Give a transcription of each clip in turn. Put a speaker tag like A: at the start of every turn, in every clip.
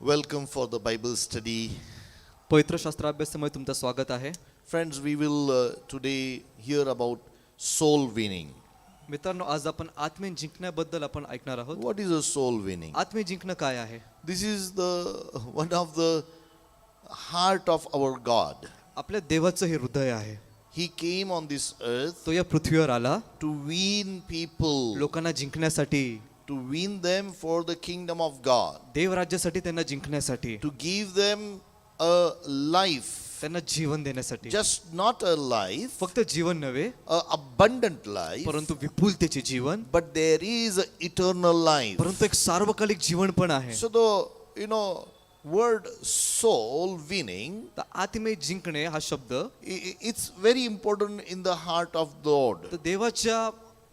A: Welcome for the Bible study.
B: पवित्र शास्त्राभ्यासामध्ये तुमचं स्वागत आहे.
A: Friends, we will today hear about soul winning.
B: मित्रांनो, आज आपण आत्मे जिंकण्याबद्दल आपण ऐकणार आहोत.
A: What is a soul winning?
B: आत्मे जिंकणं काय आहे?
A: This is one of the heart of our God.
B: आपल्या देवाचं हे हृदय आहे.
A: He came on this earth
B: तो या पृथ्वीवर आला
A: to win people,
B: लोकांना जिंकण्यासाठी,
A: to win them for the kingdom of God,
B: देव राज्यासाठी, त्यांना जिंकण्यासाठी,
A: to give them a life,
B: त्यांना जीवन देण्यासाठी.
A: just not a life,
B: फक्त जीवन नव्हे,
A: a abundant life,
B: परंतु विपुलतेचे जीवन,
A: but there is an eternal life.
B: परंतु एक सार्वकालिक जीवन पण आहे.
A: So the word soul winning,
B: तर आत्मे जिंकणे हा शब्द
A: it's very important in the heart of the Lord.
B: तर देवाच्या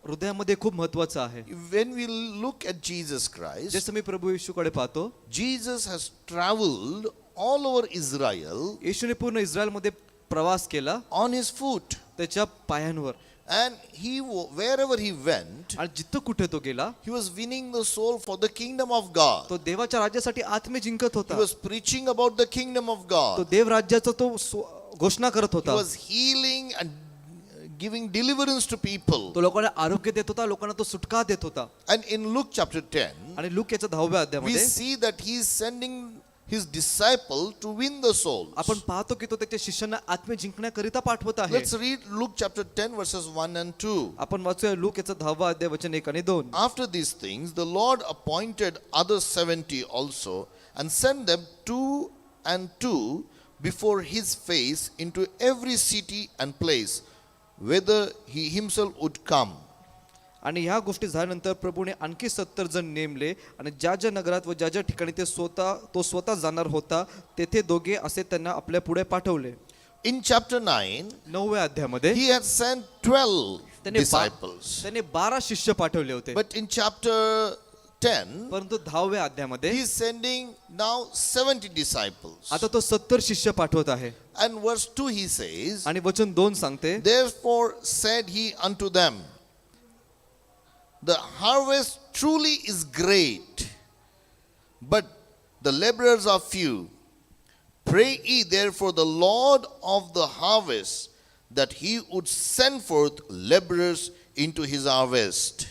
B: हृदयामध्ये खूप महत्त्वाचं आहे.
A: When we look at Jesus Christ,
B: जसं मी प्रभू येशूकडे पाहतो,
A: Jesus has traveled all over Israel
B: येशूने पूर्ण इस्रायलमध्ये प्रवास केला
A: on his foot,
B: त्याच्या पायांवर,
A: and wherever he went,
B: आणि जिथं कुठे तो गेला
A: he was winning the soul for the kingdom of God.
B: तो देवाच्या राज्यासाठी आत्मे जिंकत
A: He
B: होता.
A: was preaching about the kingdom of
B: तो
A: God.
B: देव राज्याचा तो घोषणा करत
A: He
B: होता.
A: was healing and giving deliverance to people.
B: तो लोकांना आरोग्य देत होता, लोकांना तो सुटका देत होता.
A: And in Luke chapter 10,
B: आणि लूक याच्या 10व्या
A: we
B: अध्यायामध्ये
A: see that he is sending his disciple to win the souls.
B: आपण पाहतो की तो त्याच्या शिष्यांना आत्मे जिंकण्याकरिता पाठवत आहे.
A: Let's read Luke chapter 10 verses 1 and 2.
B: आपण वाचूया लूक याचा 10वा अध्याय वचन 1 आणि 2.
A: After these things, the Lord appointed other 70 also and sent them 2 and 2 before his face into every city and place whither he himself would come.
B: आणि ह्या गोष्टी झाल्यानंतर प्रभूने आणखी 70 जण नेमले आणि ज्या ज्या नगरात व ज्या ज्या ठिकाणी तो स्वतः जाणार होता तेथे दोघे असे त्यांना आपल्या पुढे पाठवले.
A: In chapter 9,
B: 9व्या अध्यायामध्ये
A: he had sent 12 disciples.
B: त्याने 12 शिष्य पाठवले होते.
A: But in chapter 10,
B: परंतु 10व्या अध्यायामध्ये
A: he is sending now 70 disciples.
B: आता तो 70 शिष्य पाठवत आहे.
A: And verse 2 he says,
B: आणि वचन 2 सांगते,
A: therefore said he unto them, the harvest truly is great, but the laborers are few. Pray ye therefore the Lord of the harvest that he would send forth laborers into his harvest.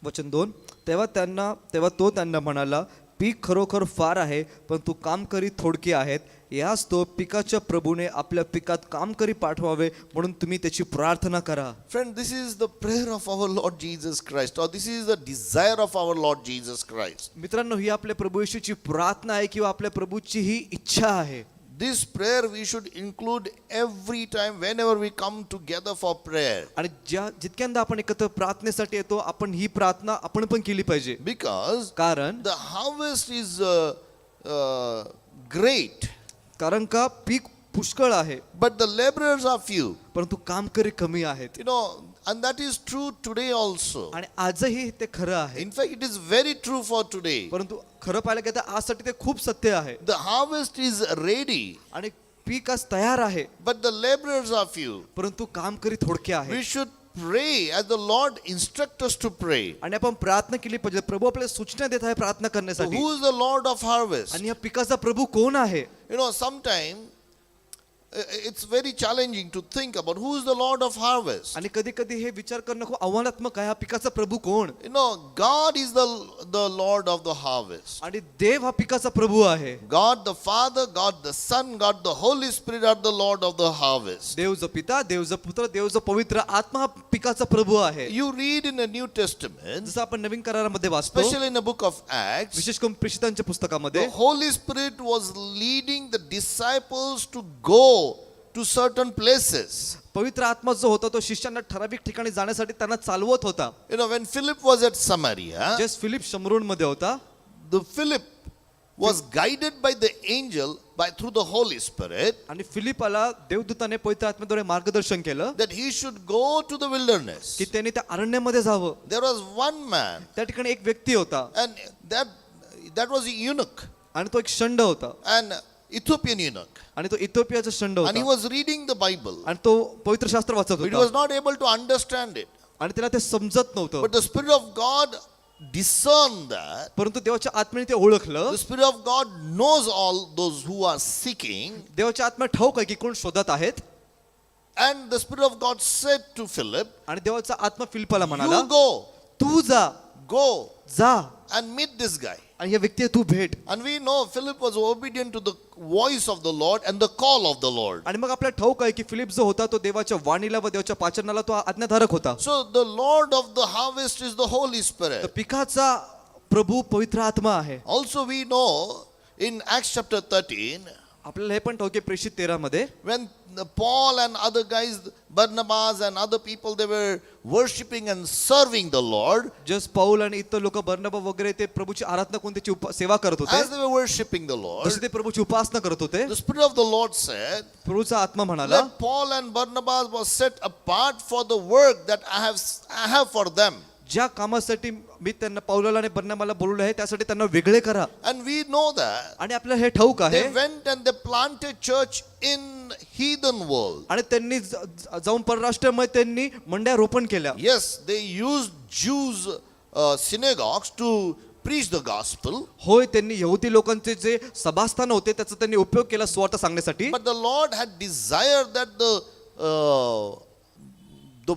B: वचन 2, तेव्हा तो त्यांना म्हणाला, पीक खरोखर फार आहे, परंतु कामकरी थोडके आहेत. याच तो पिकाच्या प्रभूने आपल्या पिकात कामकरी पाठवावे म्हणून तुम्ही त्याची प्रार्थना करा.
A: Friend, this is the prayer of our Lord Jesus Christ, or this is the desire of our Lord Jesus Christ.
B: मित्रांनो, ही आपल्या प्रभू येशूची प्रार्थना आहे किंवा आपल्या प्रभूची ही इच्छा आहे.
A: This prayer we should include every time whenever we come together for prayer.
B: आणि जितक्यांदा आपण एकत्र प्रार्थनेसाठी येतो, आपण ही प्रार्थना आपण पण केली पाहिजे.
A: Because
B: कारण
A: the harvest is great,
B: कारण का पीक पुष्कळ आहे,
A: but the laborers are few.
B: परंतु कामकरी कमी आहेत.
A: And that is true today also.
B: आणि आजही ते खरं आहे.
A: In fact, it is very true for today.
B: परंतु खरं पाहायला गेलं तर आजसाठी ते खूप सत्य आहे.
A: The harvest is ready,
B: आणि पीक आज तयार आहे,
A: but the laborers are few.
B: परंतु कामकरी थोडके
A: We
B: आहेत.
A: should pray as the Lord instructs us to pray.
B: आणि आपण प्रार्थना केली पाहिजे. प्रभू आपल्याला सूचना देत आहे प्रार्थना
A: So
B: करण्यासाठी.
A: who is the Lord of harvest?
B: आणि या पिकाचा प्रभू कोण आहे?
A: Sometimes it's very challenging to think about who is the Lord of harvest.
B: आणि कधी कधी हे विचार करणं खूप आव्हानात्मक आहे. हा पिकाचा प्रभू कोण?
A: God is the Lord of the harvest.
B: आणि देव हा पिकाचा प्रभू आहे.
A: God the Father, God the Son, God the Holy Spirit are the Lord of the harvest.
B: देव जो पिता, देव जो पुत्र, देव जो पवित्र आत्मा हा पिकाचा प्रभू आहे.
A: You read in the New Testament,
B: जसं आपण नवीन करारामध्ये वाचतो,
A: especially in the book of Acts,
B: विशेष करून प्रेषितांच्या पुस्तकामध्ये,
A: the Holy Spirit was leading the disciples to go to certain places.
B: पवित्र आत्मा जो होता तो शिष्यांना ठराविक ठिकाणी जाण्यासाठी त्यांना चालवत होता.
A: When Philip was at Samaria,
B: जस फिलिप शमरून मध्ये होता,
A: the Philip was guided by the angel through the Holy Spirit
B: आणि फिलिपाला देवदूताने पवित्र आत्म्याद्वारे मार्गदर्शन केलं
A: that he should go to the wilderness.
B: की त्याने त्या अरण्यामध्ये जावं.
A: There was one man,
B: त्या ठिकाणी एक व्यक्ती होता
A: and that was a eunuch,
B: आणि तो एक षंड होता,
A: an Ethiopian eunuch,
B: आणि तो इथिओपियाचा षंड
A: and he
B: होता,
A: was reading the Bible,
B: आणि तो पवित्र शास्त्र वाचत
A: but he
B: होता
A: was not able to understand it.
B: आणि त्याला ते समजत नव्हतं.
A: But the Spirit of God discern that.
B: परंतु देवाच्या आत्म्याने ते ओळखलं.
A: The Spirit of God knows all those who are seeking.
B: देवाच्या आत्मा ठाऊक आहे की कोण शोधत आहेत.
A: And the Spirit of God said to Philip,
B: आणि देवाचा आत्मा फिलिपाला म्हणाला,
A: you go,
B: तू जा
A: go and meet this guy.
B: आणि या व्यक्तीला तू भेट.
A: And we know Philip was obedient to the voice of the Lord and the call of the Lord.
B: आणि मग आपल्याला ठाऊक आहे की फिलिप जो होता तो देवाच्या वाणीला व देवाच्या पाचनाला तो आज्ञाधारक होता.
A: So the Lord of the harvest is the Holy
B: तर
A: Spirit.
B: पिकाचा प्रभू पवित्र आत्मा आहे.
A: Also we know in Acts chapter 13,
B: आपल्याला हे पण ठाऊक आहे प्रेषित 13 मध्ये
A: when Paul and other guys, Barnabas and other people, they were worshipping and serving the Lord.
B: जस पाऊल आणि इतर लोक बर्नबा वगैरे ते प्रभूची आराधना करून त्याची सेवा करत होते.
A: As they were worshipping the Lord,
B: जसे ते प्रभूची उपासना करत होते,
A: the Spirit of the Lord said,
B: प्रभूचा आत्मा म्हणाला,
A: let Paul and Barnabas was set apart for the work that I have for them.
B: ज्या कामासाठी मी त्यांना पाऊलाला आणि बर्नबाला बोलवलं आहे त्यासाठी त्यांना वेगळे करा.
A: And we know that.
B: आणि आपल्याला हे ठाऊक आहे.
A: They went and they planted church in heathen world.
B: आणि त्यांनी जाऊन परराष्ट्रामध्ये त्यांनी मंड्या रोपण केल्या.
A: Yes, they used Jews synagogues to preach the gospel.
B: होय, त्यांनी यहुदी लोकांचे जे सभास्थान होते त्याचा त्यांनी उपयोग केला सुवार्ता सांगण्यासाठी.
A: But the Lord had desired that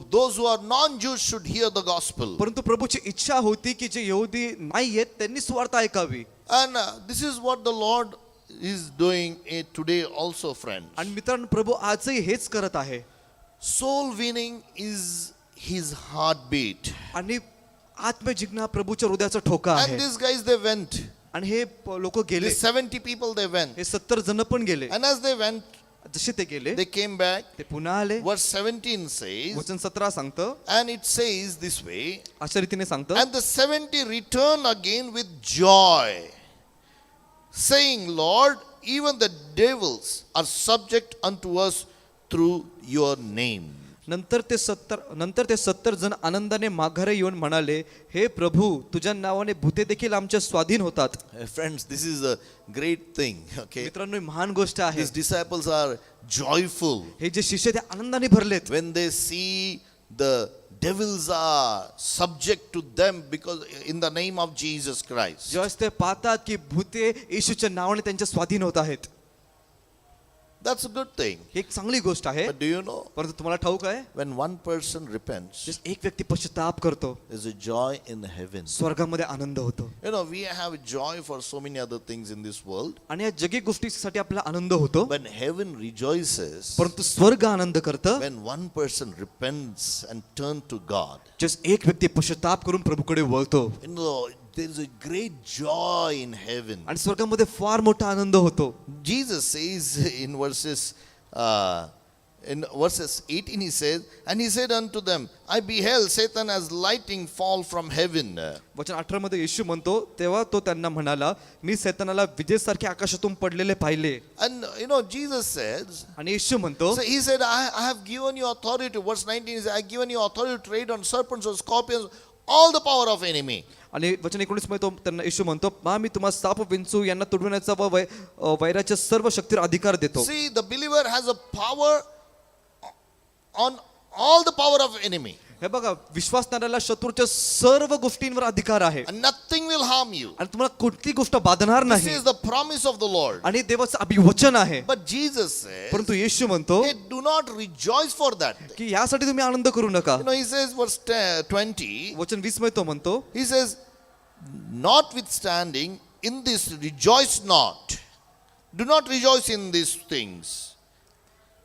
A: those who are non-Jews should hear the gospel.
B: परंतु प्रभूची इच्छा होती की जे यहुदी नाही आहेत त्यांनी सुवार्ता ऐकावी.
A: And this is what the Lord is doing today also, friends.
B: आणि मित्रांनो, प्रभू आजही हेच करत आहे.
A: Soul winning is his heartbeat.
B: आणि आत्म जिंकणं हा प्रभूच्या हृदयाचा ठोका
A: And
B: आहे.
A: these guys, they went.
B: आणि हे लोक गेले.
A: These 70 people, they went.
B: हे 70 जण पण गेले.
A: And as they went,
B: जसे ते गेले
A: they came back.
B: ते पुन्हा आले.
A: Verse 17 says,
B: वचन 17 सांगतं,
A: and it says this way,
B: अशा रीतीने सांगतं,
A: and the 70 returned again with joy, saying, Lord, even the devils are subject unto us through your name.
B: नंतर ते 70 जण आनंदाने माघारी येऊन म्हणाले, हे प्रभू, तुझ्या नावाने भूते देखील आमच्या स्वाधीन होतात.
A: Friends, this is a great thing. Okay,
B: मित्रांनो, ही महान गोष्ट आहे.
A: these disciples are joyful
B: हे जे शिष्य ते आनंदाने भरलेत
A: when they see the devils are subject to them because in the name of Jesus Christ.
B: जेव्हा ते पाहतात की भूते येशूच्या नावाने त्यांच्या स्वाधीन होत आहेत.
A: That's a good thing.
B: ही एक चांगली गोष्ट आहे.
A: But do you know,
B: परंतु तुम्हाला ठाऊक आहे,
A: when one person repents,
B: जस एक व्यक्ती पश्चाताप करतो,
A: there's a joy in heaven.
B: स्वर्गामध्ये आनंद होतो.
A: You know, we have joy for so many other things in this world.
B: आणि या जगी गोष्टीसाठी आपल्याला आनंद होतो.
A: When heaven rejoices,
B: परंतु स्वर्ग आनंद करतं
A: when one person repents and turns to God.
B: जस एक व्यक्ती पश्चाताप करून प्रभूकडे वळतो,
A: You know, there is a great joy in heaven.
B: आणि स्वर्गामध्ये फार मोठा आनंद होतो.
A: Jesus says in verses 18, he says, and he said unto them, I beheld Satan as lightning fall from heaven.
B: वचन 18 मध्ये येशू म्हणतो, तेव्हा तो त्यांना म्हणाला, मी सैतानाला विजेसारखे आकाशातून पडलेले पाहिले.
A: And you know, Jesus says,
B: आणि येशू म्हणतो,
A: so he said, I have given you authority. Verse 19 is, I have given you authority to tread on serpents or scorpions, all the power of enemy.
B: आणि वचन 19 मध्ये तो त्यांना येशू म्हणतो, पहा मी तुम्हाला साप विंचू यांना तुडविण्याचा व वैराच्या सर्व शक्तीवर अधिकार देतो.
A: See, the believer has a power on all the power of enemy.
B: हे बघा, विश्वासणाऱ्याला शत्रूच्या सर्व गोष्टींवर अधिकार आहे.
A: And nothing will harm you.
B: आणि तुम्हाला कोणती गोष्ट बाधणार
A: This
B: नाही.
A: is the promise of the Lord.
B: आणि देवाचं अभिवचन आहे.
A: But Jesus says,
B: परंतु येशू म्हणतो
A: hey, do not rejoice for that.
B: की यासाठी तुम्ही आनंद करू नका.
A: You know, he says, verse 20,
B: वचन 20 मध्ये तो म्हणतो,
A: he says, notwithstanding, in this rejoice not. Do not rejoice in these things.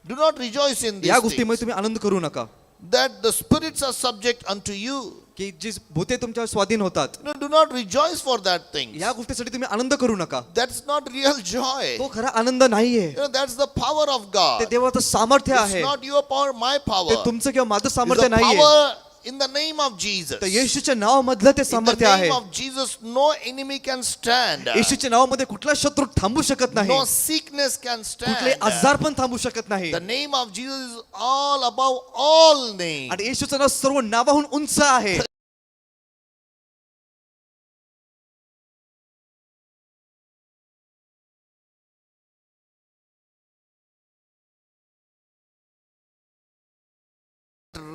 A: Do not rejoice in these
B: या
A: things.
B: गोष्टीमध्ये तुम्ही आनंद करू नका.
A: That the spirits are subject unto you.
B: की जी भूते तुमच्या स्वाधीन होतात,
A: No, do not rejoice for that thing.
B: या गोष्टीसाठी तुम्ही आनंद करू नका.
A: That's not real joy.
B: तो खरा आनंद नाहीये.
A: You know, that's the power of
B: ते
A: God.
B: देवाचं सामर्थ्य
A: It's
B: आहे.
A: not your power, my power.
B: ते तुमचं किंवा माझं
A: It's
B: सामर्थ्य
A: the
B: नाहीये.
A: power in the name of Jesus.
B: तर येशूच्या नावामधलं ते
A: In the
B: सामर्थ्य आहे.
A: name of Jesus, no enemy can stand.
B: येशूच्या नावामध्ये कुठला शत्रू थांबू शकत नाही.
A: No sickness can
B: कुठले
A: stand.
B: आजार पण थांबू शकत नाही.
A: The name of Jesus is all above all names.
B: आणि येशूचं नाव सर्व नावाहून उंच आहे.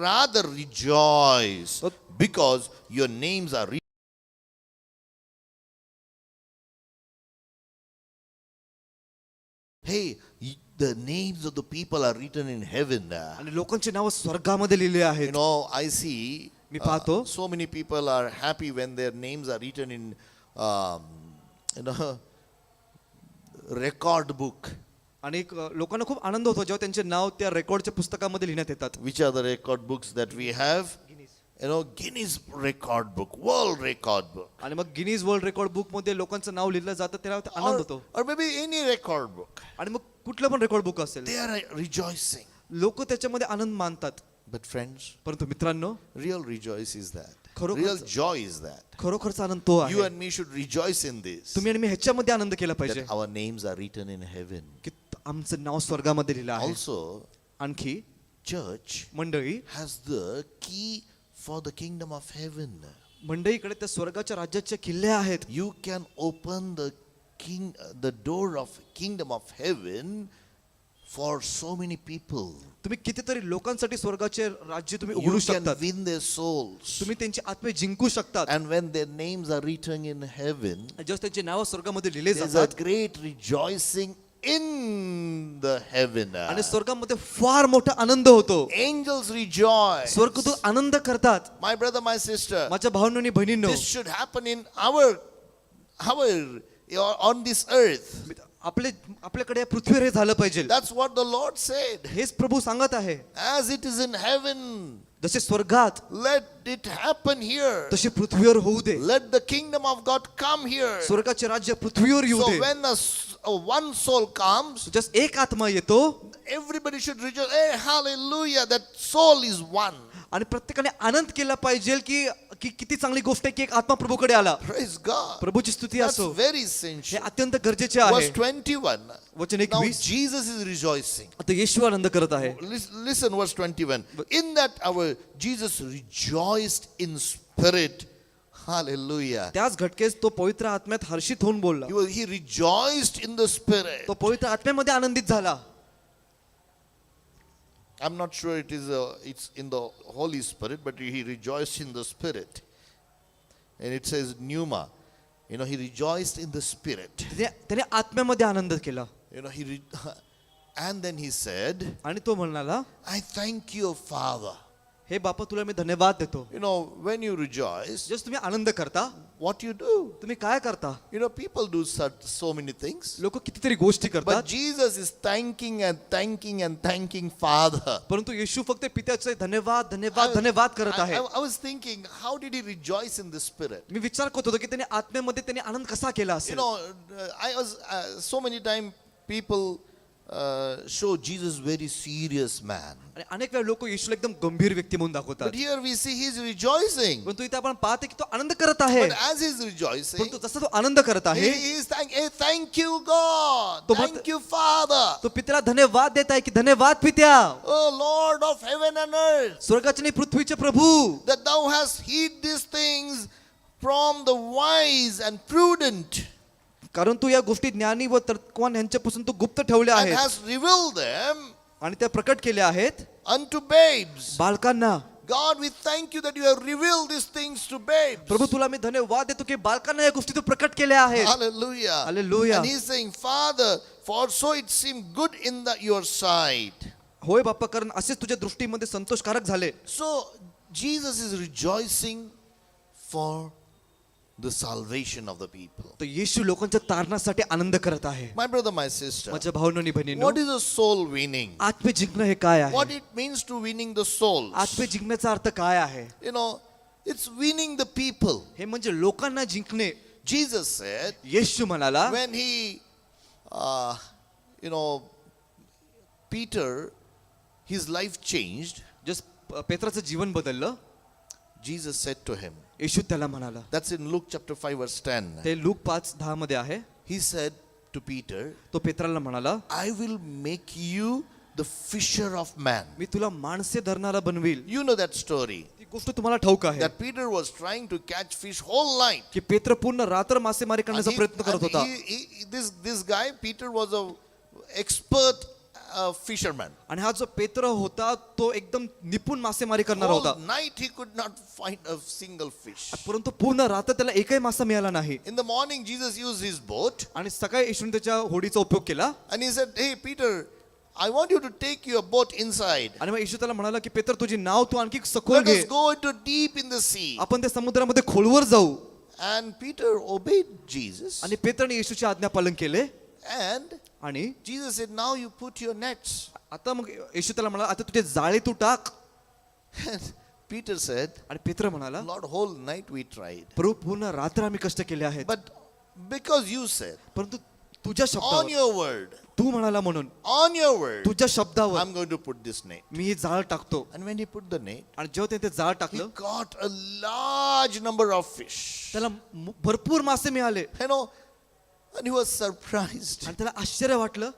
A: Rather rejoice because your names are written hey, the names of the people are written in heaven.
B: आणि लोकांची नावं स्वर्गामध्ये लिहिली
A: You
B: आहेत.
A: know, I see
B: मी पाहतो
A: so many people are happy when their names are written in, you know, record book.
B: आणि लोकांना खूप आनंद होतो जेव्हा त्यांचे नाव त्या रेकॉर्डच्या पुस्तकामध्ये लिहिण्यात येतात.
A: Which are the record books that we have? You know, Guinness record book, world record book.
B: आणि मग गिनीज वर्ल्ड रेकॉर्ड बुक मध्ये लोकांचं नाव लिहिलं जातं त्याला आनंद होतो.
A: Or maybe any record book.
B: आणि मग कुठलं पण रेकॉर्ड बुक असेल
A: They are rejoicing.
B: लोक त्याच्यामध्ये आनंद मानतात.
A: But friends,
B: परंतु मित्रांनो
A: real rejoice is that.
B: खरोखरच-
A: Real joy is that.
B: खरोखरचा आनंद तो
A: You
B: आहे.
A: and me should rejoice in this.
B: तुम्ही आणि मी ह्याच्यामध्ये आनंद केला पाहिजे
A: That our names are written in heaven.
B: की आमचं नाव स्वर्गामध्ये लिहिलं आहे.
A: Also,
B: आणखी
A: church
B: मंडळी
A: has the key for the kingdom of heaven.
B: मंडळीकडे त्या स्वर्गाच्या राज्याच्या किल्ल्या आहेत.
A: You can open the door of kingdom of heaven for so many people.
B: तुम्ही कितीतरी लोकांसाठी स्वर्गाचे राज्य तुम्ही
A: You
B: उघडू
A: can
B: शकतात.
A: win their souls.
B: तुम्ही त्यांचे आत्मे जिंकू शकतात.
A: And when their names are written in heaven,
B: जेव्हा त्यांचे नाव स्वर्गामध्ये लिहिले
A: there's a
B: जातात
A: great rejoicing in the heaven.
B: आणि स्वर्गामध्ये फार मोठा आनंद होतो.
A: Angels rejoice.
B: स्वर्गदूत आनंद करतात.
A: My brother, my sister,
B: माझ्या भावांनो आणि बहिणींनो,
A: this should happen in our on this earth.
B: आपल्याकडे या पृथ्वीवर हे झालं पाहिजे.
A: That's what the Lord said.
B: हेच प्रभू सांगत आहे.
A: As it is in heaven,
B: जसे स्वर्गात
A: let it happen here.
B: तसे पृथ्वीवर होऊ दे.
A: Let the kingdom of God come here.
B: स्वर्गाचे राज्य पृथ्वीवर येऊ
A: So
B: they.
A: when one soul comes,
B: just एक आत्मा येतो
A: everybody should rejoice. Hey, hallelujah, that soul is one.
B: आणि प्रत्येकाने आनंद केला पाहिजे की की किती चांगली गोष्ट आहे की एक आत्मा प्रभूकडे आला.
A: Praise God.
B: प्रभूची स्तुती
A: That's
B: असो.
A: very
B: हे
A: essential.
B: अत्यंत गरजेचे
A: Verse
B: आहे.
A: 21.
B: वचन
A: Now
B: 21
A: Jesus is rejoicing.
B: आता येशू आनंद करत आहे.
A: Listen, verse 21. In that hour, Jesus rejoiced in spirit. Hallelujah.
B: त्याच घटकेस तो पवित्र आत्म्यात हर्षित होऊन बोलला.
A: He rejoiced in the spirit.
B: तो पवित्र आत्म्यामध्ये आनंदित झाला.
A: I'm not sure it's in the Holy Spirit, but he rejoiced in the spirit. And it says pneuma. You know, he rejoiced in the spirit.
B: त्याने आत्म्यामध्ये आनंद केला.
A: You know, and then he said,
B: आणि तो म्हणाला,
A: I thank you, Father.
B: हे बापा तुला मी धन्यवाद देतो.
A: You know, when you rejoice,
B: just तुम्ही आनंद करता,
A: what you do?
B: तुम्ही काय करता?
A: You know, people do so many things.
B: लोक कितीतरी गोष्टी
A: But
B: करतात,
A: Jesus is thanking and thanking and thanking Father.
B: परंतु येशू फक्त पित्याचे धन्यवाद धन्यवाद धन्यवाद करत आहे.
A: I was thinking, how did he rejoice in the spirit?
B: मी विचार करत होतो की त्याने आत्म्यामध्ये त्याने आनंद कसा केला
A: You
B: असेल.
A: know, I was so many times people show Jesus very serious man.
B: आणि अनेक वेळा लोक येशूला एकदम गंभीर व्यक्ती म्हणून
A: But
B: दाखवतात.
A: here we see he's rejoicing.
B: परंतु इथे आपण पाहते की तो आनंद करत आहे.
A: But as he's rejoicing,
B: परंतु जसा तो आनंद करत आहे,
A: he is hey, thank you God,
B: तो
A: thank you Father,
B: तो पित्याला धन्यवाद देत आहे की धन्यवाद पित्या,
A: oh Lord of heaven and earth,
B: स्वर्गाचे आणि पृथ्वीचे प्रभू,
A: that thou hast hid these things from the wise and prudent
B: कारण तू या गोष्टी ज्ञानी व तर्कवान यांच्यापासून तू गुप्त ठेवल्या
A: and
B: आहेत
A: hast revealed them
B: आणि त्या प्रकट केल्या आहेत
A: unto babes.
B: बालकांना.
A: God, we thank you that you have revealed these things to babes.
B: प्रभू तुला मी धन्यवाद देतो की बालकांना या गोष्टी तू प्रकट केल्या आहेत.
A: Hallelujah.
B: Hallelujah.
A: And he's saying, Father, for so it seemed good in your sight.
B: होय बाप्पा, कारण असेच तुझ्या दृष्टीमध्ये संतोषकारक झाले.
A: So Jesus is rejoicing for the salvation of the people.
B: तर येशू लोकांच्या तारणासाठी आनंद करत आहे.
A: My brother, my sister,
B: माझ्या भावांनो आणि बहिणींनो,
A: what is a soul winning?
B: आत्मे जिंकणं हे काय
A: What
B: आहे?
A: it means to winning the souls?
B: आत्मे जिंकण्याचा अर्थ काय आहे?
A: You know, it's winning the people.
B: हे म्हणजे लोकांना जिंकणे.
A: Jesus said,
B: येशू म्हणाला,
A: when he, you know, Peter, his life changed,
B: जस पेत्राचं जीवन बदललं,
A: Jesus said to him,
B: येशू त्याला म्हणाला.
A: that's in Luke chapter 5 verse 10.
B: ते लूक 5:10 मध्ये आहे.
A: He said to Peter,
B: तो पेत्राला म्हणाला,
A: I will make you the fisher of man.
B: मी तुला माणसे धरणारा बनवील.
A: You know that story.
B: ती गोष्ट तुम्हाला ठाऊक आहे
A: That Peter was trying to catch fish whole night.
B: की पेत्र पूर्ण रात्र मासेमारी
A: And
B: करण्याचा प्रयत्न करत होता.
A: this guy, Peter, was a expert a fisherman.
B: आणि हा जो पेत्र होता तो एकदम निपुण मासेमारी करणारा होता,
A: All night he could not find a single fish.
B: परंतु पूर्ण रात्र त्याला एकही मासा मिळाला नाही.
A: In the morning, Jesus used his boat
B: आणि सकाळी येशूने त्याच्या होडीचा उपयोग केला
A: and he said, "Hey, Peter, I want you to take your boat inside.
B: आणि मग येशू त्याला म्हणाला की पेत्र तुझी नाव तू आणखी सखोल
A: Let
B: घे,
A: us go into deep in the sea."
B: आपण त्या समुद्रामध्ये खोलवर जाऊ.
A: And Peter obeyed Jesus.
B: आणि पेत्रने येशूचे आज्ञा पालन केले.
A: And
B: आणि
A: Jesus said, "Now you put your nets."
B: आता मग येशू त्याला म्हणाला आता तुझे जाळे तू टाक.
A: And Peter said,
B: आणि पेत्र म्हणाला
A: "Lord, whole night we tried.
B: प्रभू पूर्ण रात्र आम्ही कष्ट केले आहेत,
A: But because you said,
B: परंतु तुझ्या
A: on
B: शब्दावर,
A: your word,
B: तू म्हणाला म्हणून
A: on your word,
B: तुझ्या शब्दावर
A: I'm going to put this net."
B: मी हे जाळ टाकतो.
A: And when he put the net,
B: आणि जेव्हा त्याने ते जाळ
A: he
B: टाकलं
A: caught a large number of fish.
B: त्याला भरपूर मासे मिळाले.
A: You know, and he was surprised.
B: आणि त्याला आश्चर्य वाटलं.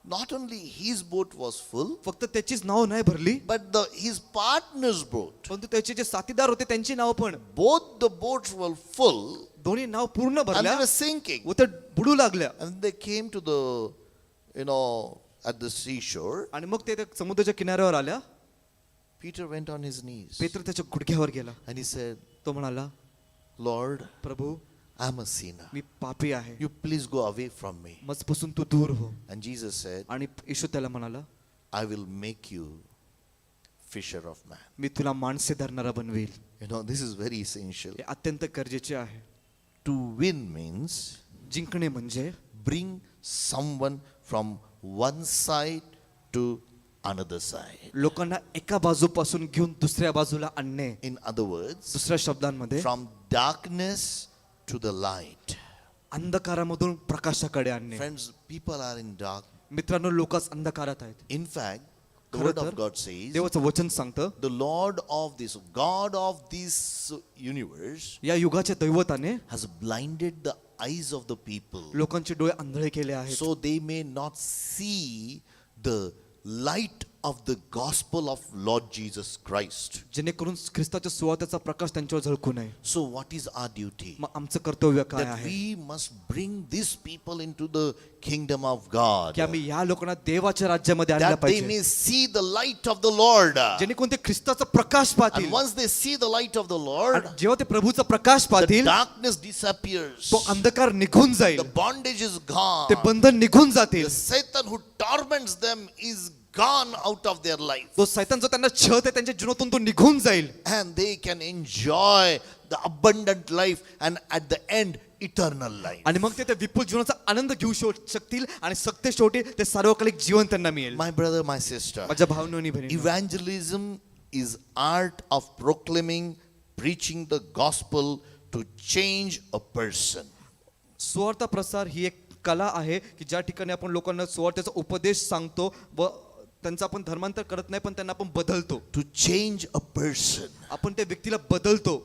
A: Not only his boat was full,
B: फक्त त्याचीच नाव नाही भरली,
A: but his partner's boat.
B: परंतु त्याचे जे साथीदार होते त्यांची नाव पण,
A: Both the boats were full
B: दोन्ही नाव पूर्ण
A: and
B: भरल्या
A: they were sinking.
B: व त्या बुडू लागल्या.
A: And they came to the, at the seashore.
B: आणि मग ते त्या समुद्राच्या किनाऱ्यावर आल्या.
A: Peter went on his knees
B: पेत्र त्याच्या गुडघ्यावर गेला.
A: and he said,
B: तो म्हणाला,
A: "Lord,
B: Prabhu
A: I'm a sinner.
B: मी पापी आहे,
A: You please go away from me."
B: मजपासून तू दूर हो.
A: And Jesus said,
B: आणि येशू त्याला म्हणाला,
A: "I will make you fisher of man."
B: मी तुला माणसे धरणारा बनवेल.
A: This is very essential.
B: हे अत्यंत गरजेचे आहे.
A: To win means
B: जिंकणे म्हणजे
A: bring someone from one side to another side.
B: लोकांना एका बाजूपासून घेऊन दुसऱ्या बाजूला आणणे.
A: In other words,
B: दुसऱ्या शब्दांमध्ये
A: from darkness to the light.
B: अंधकारामधून प्रकाशाकडे आणणे.
A: Friends, people are in dark.
B: मित्रांनो, लोकच अंधकारात आहेत.
A: In fact, the
B: खरं
A: word
B: तर
A: of God says,
B: देवाचं वचन सांगतं,
A: the Lord of this, God of this universe
B: या युगाच्या दैवताने
A: has blinded the eyes of the people
B: लोकांचे डोळे आंधळे केले आहेत,
A: so they may not see the light of the gospel of Lord Jesus Christ.
B: जेणेकरून ख्रिस्ताच्या सुवार्तेचा प्रकाश त्यांच्यावर झळकू नये.
A: So what is our duty?
B: मग आमचं कर्तव्य काय
A: That
B: आहे?
A: we must bring these people into the kingdom of God,
B: की आम्ही या लोकांना देवाच्या राज्यामध्ये आणलं
A: that they
B: पाहिजे,
A: may see the light of the Lord.
B: जेणेकरून ते ख्रिस्ताचा प्रकाश पाहतील.
A: And once they see the light of the Lord,
B: आणि जेव्हा ते प्रभूचा प्रकाश
A: the
B: पाहतील,
A: darkness disappears.
B: तो अंधकार निघून जाईल,
A: The bondage is gone.
B: ते बंधन निघून जातील.
A: The Satan who torments them is gone out of their life.
B: तो सैतान जो त्यांना छळत आहे त्यांच्या जीवनातून तो निघून जाईल.
A: And they can enjoy the abundant life and at the end eternal life.
B: आणि मग ते त्या विपुल जीवनाचा आनंद घेऊ शकतील आणि सत्य शेवटी ते सार्वकालिक जीवन त्यांना मिळेल.
A: My brother, my sister,
B: माझ्या भावनो आणि बहिणींनो,
A: evangelism is art of proclaiming, preaching the gospel to change a person.
B: सुवार्थ प्रसार ही एक कला आहे की ज्या ठिकाणी आपण लोकांना सुवार्थेचा उपदेश सांगतो व त्यांचं आपण धर्मांतर करत नाही, पण त्यांना आपण बदलतो.
A: To change a person.
B: आपण त्या व्यक्तीला बदलतो.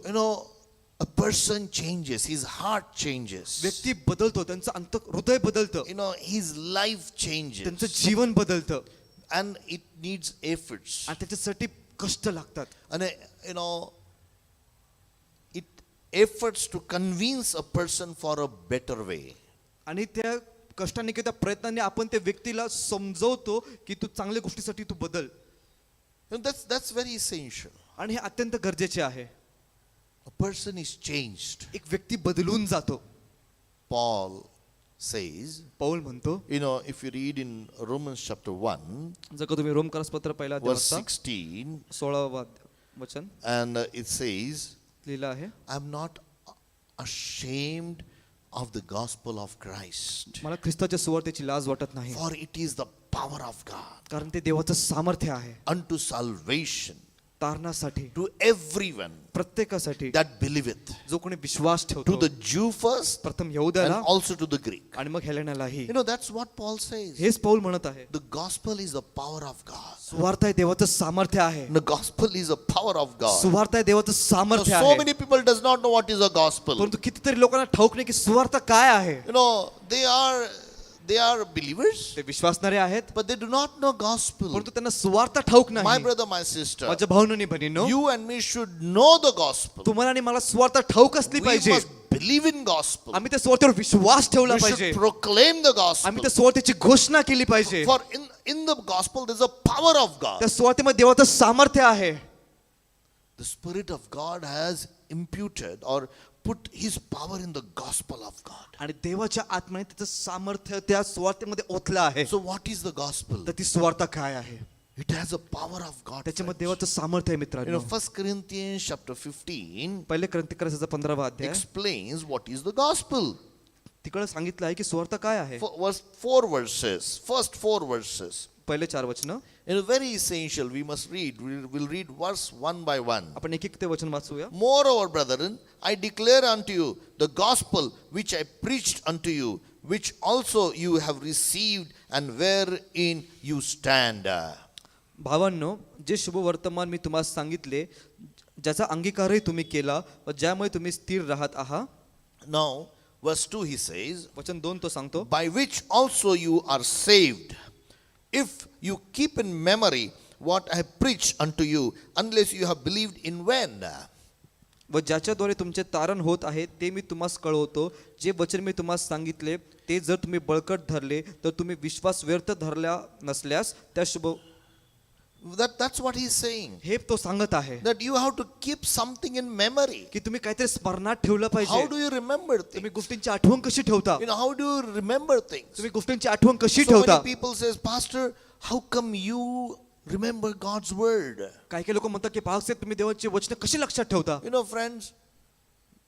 A: A person changes, his heart changes.
B: व्यक्ती बदलतो, त्यांचं हृदय बदलतं,
A: His life changes.
B: त्यांचं जीवन बदलतं.
A: And it needs efforts.
B: आणि त्याच्यासाठी कष्ट लागतात.
A: And it efforts to convince a person for a better way.
B: आणि त्या कष्टाने किंवा त्या प्रयत्नाने आपण त्या व्यक्तीला समजवतो की तू चांगल्या गोष्टीसाठी तू बदल.
A: That's very essential.
B: आणि हे अत्यंत गरजेचे आहे.
A: A person is changed.
B: एक व्यक्ती बदलून जातो.
A: Paul says,
B: पौल म्हणतो,
A: if you read in Romans chapter 1,
B: जर का तुम्ही रोमकरास पत्र पहिला
A: verse
B: अध्याय
A: 16,
B: 16 वचन
A: and it says,
B: लिहिलं आहे,
A: I'm not ashamed of the gospel of Christ,
B: मला ख्रिस्ताच्या सुवार्तेची लाज वाटत नाही,
A: for it is the power of God
B: कारण ते देवाचं सामर्थ्य आहे
A: unto salvation
B: तारणासाठी,
A: to everyone
B: प्रत्येकासाठी
A: that believeth,
B: जो कोणी विश्वास
A: to
B: ठेवतो,
A: the Jew first
B: प्रथम
A: and
B: यहूद्याला
A: also to the Greek.
B: आणि मग हेलेनालाही.
A: That's what Paul says.
B: हेच पौल म्हणत आहे.
A: The gospel is the power of God.
B: सुवार्ता हे देवाचं सामर्थ्य आहे.
A: The gospel is the power of God.
B: सुवार्ता हे देवाचं सामर्थ्य
A: So
B: आहे.
A: many people does not know what is a gospel.
B: परंतु कितीतरी लोकांना ठाऊक नाही की सुवार्ता काय आहे.
A: They are believers,
B: ते विश्वासणारे आहेत,
A: but they do not know gospel.
B: परंतु त्यांना सुवार्ता ठाऊक
A: My
B: नाही.
A: brother, my sister,
B: माझ्या भावनांनी बहिणींनो,
A: you and me should know the gospel.
B: तुम्हाला आणि मला सुवार्ता ठाऊक असली
A: We
B: पाहिजे.
A: must believe in gospel.
B: आम्ही त्या सुवार्तेवर विश्वास ठेवला
A: We
B: पाहिजे.
A: should proclaim the gospel.
B: आम्ही त्या सुवार्तेची घोषणा केली पाहिजे.
A: For in the gospel there's a power of God.
B: त्या सुवार्तेमध्ये देवाचं सामर्थ्य आहे.
A: The Spirit of God has imputed or put his power in the gospel of God.
B: आणि देवाच्या आत्म्याने त्याचं सामर्थ्य त्या सुवार्तेमध्ये ओतलं आहे.
A: So what is the gospel?
B: तर ती सुवार्ता काय आहे?
A: It has a power of God.
B: त्याच्यामध्ये देवाचं सामर्थ्य आहे
A: You
B: मित्रांनो.
A: know, 1 Corinthians chapter 15
B: पहिले ग्रंथकाराचा 15वा अध्याय
A: explains what is the gospel.
B: तिकडे सांगितलं आहे की सुवार्ता काय आहे.
A: Four verses. First 4 verses.
B: पहिले 4 वचन
A: You know, very essential. We must read. We'll read verse one by one.
B: आपण एक ते वचन वाचूया.
A: Moreover, brethren, I declare unto you the gospel which I preached unto you, which also you have received, and wherein you stand.
B: भावांनो, जे शुभ वर्तमान मी तुम्हाला सांगितले, ज्याचा अंगीकारही तुम्ही केला व ज्यामुळे तुम्ही स्थिर राहत आहात.
A: Now, verse 2 he says,
B: वचन 2 तो सांगतो,
A: by which also you are saved, if you keep in memory what I have preached unto you, unless you have believed in vain.
B: व ज्याच्याद्वारे तुमचे तारण होत आहे ते मी तुम्हास कळवतो. जे वचन मी तुम्हास सांगितले ते जर तुम्ही बळकट धरले तर तुम्ही विश्वास व्यर्थ धरला नसल्यास त्या शुभ.
A: That's what he's saying.
B: हे तो सांगत आहे
A: That you have to keep something in memory.
B: की तुम्ही काहीतरी स्मरणात ठेवलं
A: How
B: पाहिजे.
A: do you remember things?
B: तुम्ही गोष्टींची आठवण कशी ठेवता?
A: You know, how do you remember things?
B: तुम्ही गोष्टींची आठवण कशी
A: So
B: ठेवता?
A: many people says, Pastor, how come you remember God's word?
B: काही काही लोक म्हणतात की पावसाळ्यात तुम्ही देवाची वचन कशी लक्षात ठेवता?
A: You know, friends,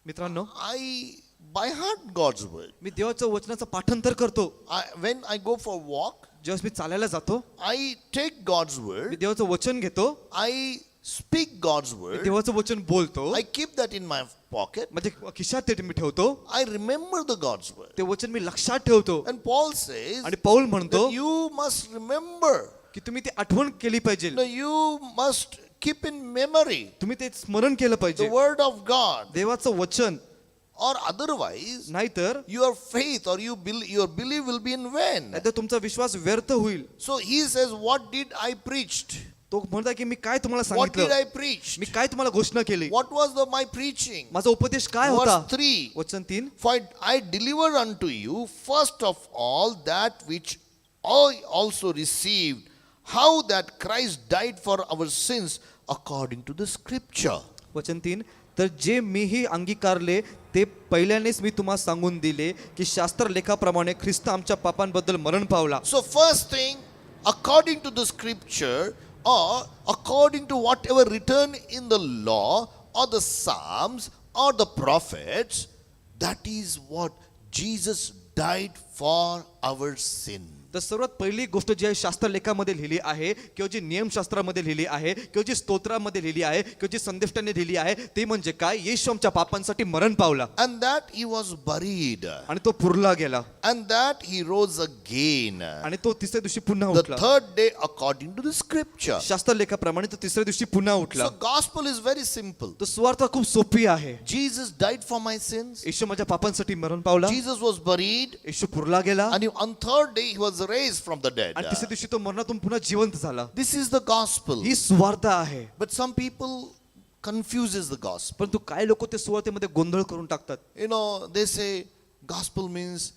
B: मित्रांनो,
A: I by heart God's word.
B: मी देवाचं वचनाचं पाठांतर करतो.
A: When I go for a walk,
B: जेव्हा मी चालायला जातो
A: I take God's
B: me
A: word.
B: देवाचं वचन घेतो,
A: I speak God's
B: me
A: word.
B: देवाचं वचन बोलतो,
A: I keep that in my pocket.
B: म्हणजे खिशात ते मी ठेवतो,
A: I remember the God's word.
B: ते वचन मी लक्षात ठेवतो.
A: And Paul says
B: आणि पौल म्हणतो
A: that you must remember.
B: की तुम्ही ते आठवण केली पाहिजे,
A: No, you must keep in memory
B: तुम्ही ते स्मरण केलं
A: the
B: पाहिजे
A: word of God.
B: देवाचं वचन.
A: Or otherwise,
B: नाहीतर
A: your faith or your belief will be in vain.
B: नाहीतर तुमचा विश्वास व्यर्थ होईल.
A: So he says, what did I preached?
B: तो म्हणता की मी काय तुम्हाला
A: What did
B: सांगितलं,
A: I preach?
B: मी काय तुम्हाला घोषणा केली,
A: What was my preaching?
B: माझा उपदेश काय होता.
A: Verse 3.
B: वचन 3,
A: For I deliver unto you first of all that which I also received, how that Christ died for our sins according to the scripture.
B: वचन 3, तर जे मीही अंगीकारले ते पहिल्यानेच मी तुम्हाला सांगून दिले की शास्त्र लेखाप्रमाणे ख्रिस्त आमच्या पापांबद्दल मरण पावला.
A: So first thing, according to the scripture or according to whatever written in the law or the Psalms or the prophets, that is what Jesus died for our sin.
B: तर सर्वात पहिली गोष्ट जी आहे शास्त्र लेखामध्ये लिहिली आहे किंवा जी नियमशास्त्रामध्ये लिहिली आहे किंवा जी स्तोत्रामध्ये लिहिली आहे किंवा जी संदेष्टाने लिहिली आहे ते म्हणजे काय, येशू आमच्या पापांसाठी मरण पावला
A: And that he was buried.
B: आणि तो पुरला गेला
A: And that he rose again.
B: आणि तो तिसऱ्या दिवशी पुन्हा
A: The
B: उठला.
A: third day according to the scripture.
B: शास्त्र लेखाप्रमाणे तो तिसऱ्या दिवशी पुन्हा उठला.
A: So gospel is very simple.
B: तो सुवार्ता खूप सोपी आहे.
A: Jesus died for my sins.
B: येशू माझ्या पापांसाठी मरण पावला,
A: Jesus was buried.
B: येशू पुरला गेला
A: And on third day he was raised from the dead.
B: आणि तिसऱ्या दिवशी तो मरणातून पुन्हा जिवंत झाला.
A: This is the gospel.
B: ही सुवार्ता आहे.
A: But some people confuses the gospel.
B: परंतु काही लोक ते सुवार्तेमध्ये गोंधळ करून टाकतात.
A: You know, they say gospel means,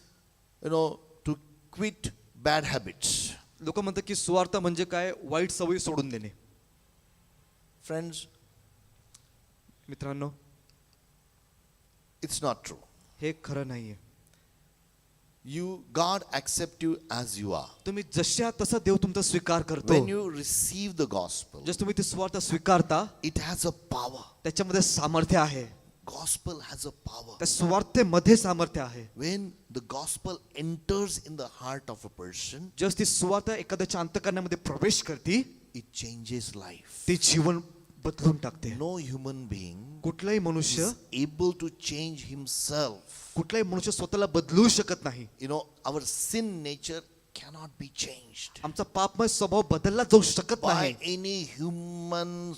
A: to quit bad habits.
B: लोक म्हणतात की सुवार्ता म्हणजे काय, वाईट सवयी सोडून देणे.
A: Friends,
B: मित्रांनो,
A: it's not true.
B: हे खरं नाहीये.
A: God accept you as you are.
B: तुम्ही जशा तसा देव तुमचा स्वीकार करतो.
A: When you receive the gospel,
B: जस तुम्ही ते सुवार्ता स्वीकारता
A: it has a power.
B: त्याच्यामध्ये सामर्थ्य आहे.
A: Gospel has a power.
B: त्या सुवार्तेमध्ये सामर्थ्य आहे.
A: When the gospel enters in the heart of a person,
B: जस ती सुवार्ता एखाद्याच्या अंतःकरणामध्ये प्रवेश करते,
A: it changes life.
B: ते जीवन बदलून टाकते.
A: No human being
B: कुठलाही मनुष्य
A: is able to change himself.
B: कुठलाही मनुष्य स्वतःला बदलू शकत नाही.
A: Our sin nature cannot be changed
B: आमचा पापमय स्वभाव बदलला जाऊ शकत
A: by
B: नाही
A: any human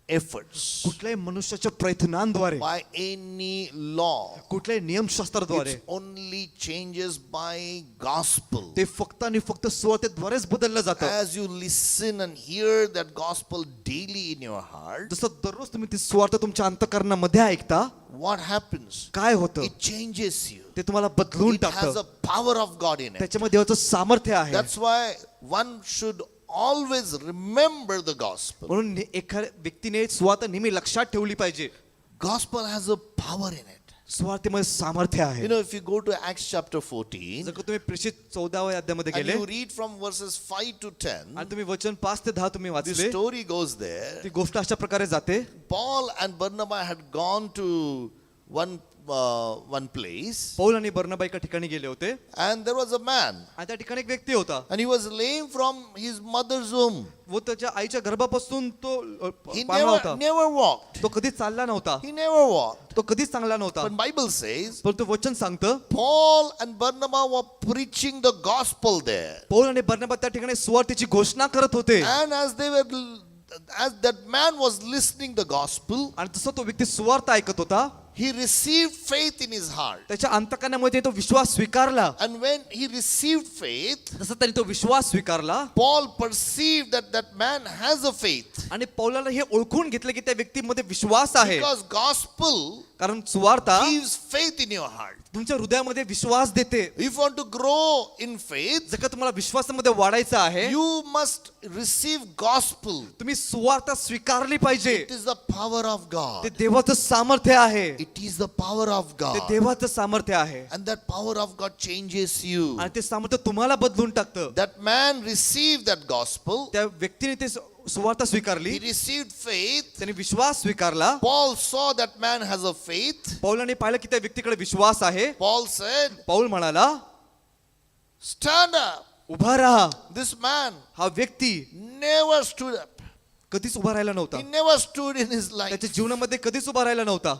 A: efforts,
B: कुठल्याही मनुष्याच्या प्रयत्नांद्वारे,
A: by any law.
B: कुठल्याही नियमशास्त्राद्वारे.
A: It only changes by gospel.
B: ते फक्त आणि फक्त सुवार्तेद्वारेच बदललं जातं.
A: As you listen and hear that gospel daily in your heart,
B: जसं दररोज तुम्ही ती सुवार्ता तुमच्या अंतःकरणामध्ये ऐकता,
A: what happens?
B: काय होतं
A: It changes you.
B: ते तुम्हाला बदलून
A: It has
B: टाकतं
A: a power of God in it.
B: त्याच्यामध्ये देवाचं सामर्थ्य आहे
A: That's why one should always remember the gospel.
B: म्हणून एखाद्या व्यक्तीने स्वार्थ नेहमी लक्षात ठेवली पाहिजे
A: Gospel has a power in it.
B: स्वार्थीमध्ये सामर्थ्य आहे
A: You know, if you go to Acts chapter 14,
B: जर का तुम्ही प्रेषित 14व्या अध्यायामध्ये
A: and
B: गेले
A: you read from verses 5 to 10,
B: आणि तुम्ही वचन 5 ते 10 तुम्ही
A: the
B: वाचले
A: story goes there.
B: ती गोष्ट अशा प्रकारे जाते
A: Paul and Barnabas had gone to one place,
B: Paul आणि बर्नबा एका ठिकाणी गेले होते
A: and there was a man,
B: आणि त्या ठिकाणी एक व्यक्ती होता
A: and he was lame from his mother's womb.
B: व त्याच्या आईच्या गर्भापासून तो
A: He
B: पांगळा होता
A: never walked.
B: तो कधीच चालला नव्हता
A: He never walked.
B: तो कधीच चांगला नव्हता
A: But Bible says
B: परंतु वचन सांगतं
A: Paul and Barnabas were preaching the gospel there.
B: Paul आणि बर्नबा त्या ठिकाणी सुवार्तेची घोषणा करत होते
A: And as that man was listening the gospel,
B: आणि जसं तो व्यक्ती सुवार्थ ऐकत होता
A: he received faith in his heart.
B: त्याच्या अंतकरणामध्ये तो विश्वास स्वीकारला
A: And when he received faith,
B: जसं त्याने तो विश्वास स्वीकारला
A: Paul perceived that that man has a faith.
B: आणि पौलाला हे ओळखून घेतलं की त्या व्यक्तीमध्ये विश्वास आहे
A: Because gospel
B: कारण सुवार्ता
A: gives faith in your heart.
B: तुमच्या हृदयामध्ये विश्वास देते
A: If you want to grow in faith,
B: जर का तुम्हाला विश्वासामध्ये वाढायचं आहे
A: you must receive gospel.
B: तुम्ही सुवार्ता स्वीकारली पाहिजे
A: It is the power of
B: ते
A: God.
B: देवाचं सामर्थ्य आहे
A: It is the power of
B: ते
A: God.
B: देवाचं सामर्थ्य आहे
A: And that power of God changes you.
B: आणि ते सामर्थ्य तुम्हाला बदलून टाकतं
A: That man received that gospel.
B: त्या व्यक्तीने ते सुवार्ता
A: He
B: स्वीकारली
A: received faith.
B: त्याने विश्वास स्वीकारला
A: Paul saw that man has a faith.
B: पौलाने पाहिलं की त्या व्यक्तीकडे विश्वास आहे
A: Paul said,
B: पौल म्हणाला
A: stand up.
B: उभा राहा
A: This man
B: हा व्यक्ती
A: never stood up.
B: कधीच उभा राहिला नव्हता
A: He never stood in his life.
B: त्याच्या जीवनामध्ये कधीच उभा राहिला नव्हता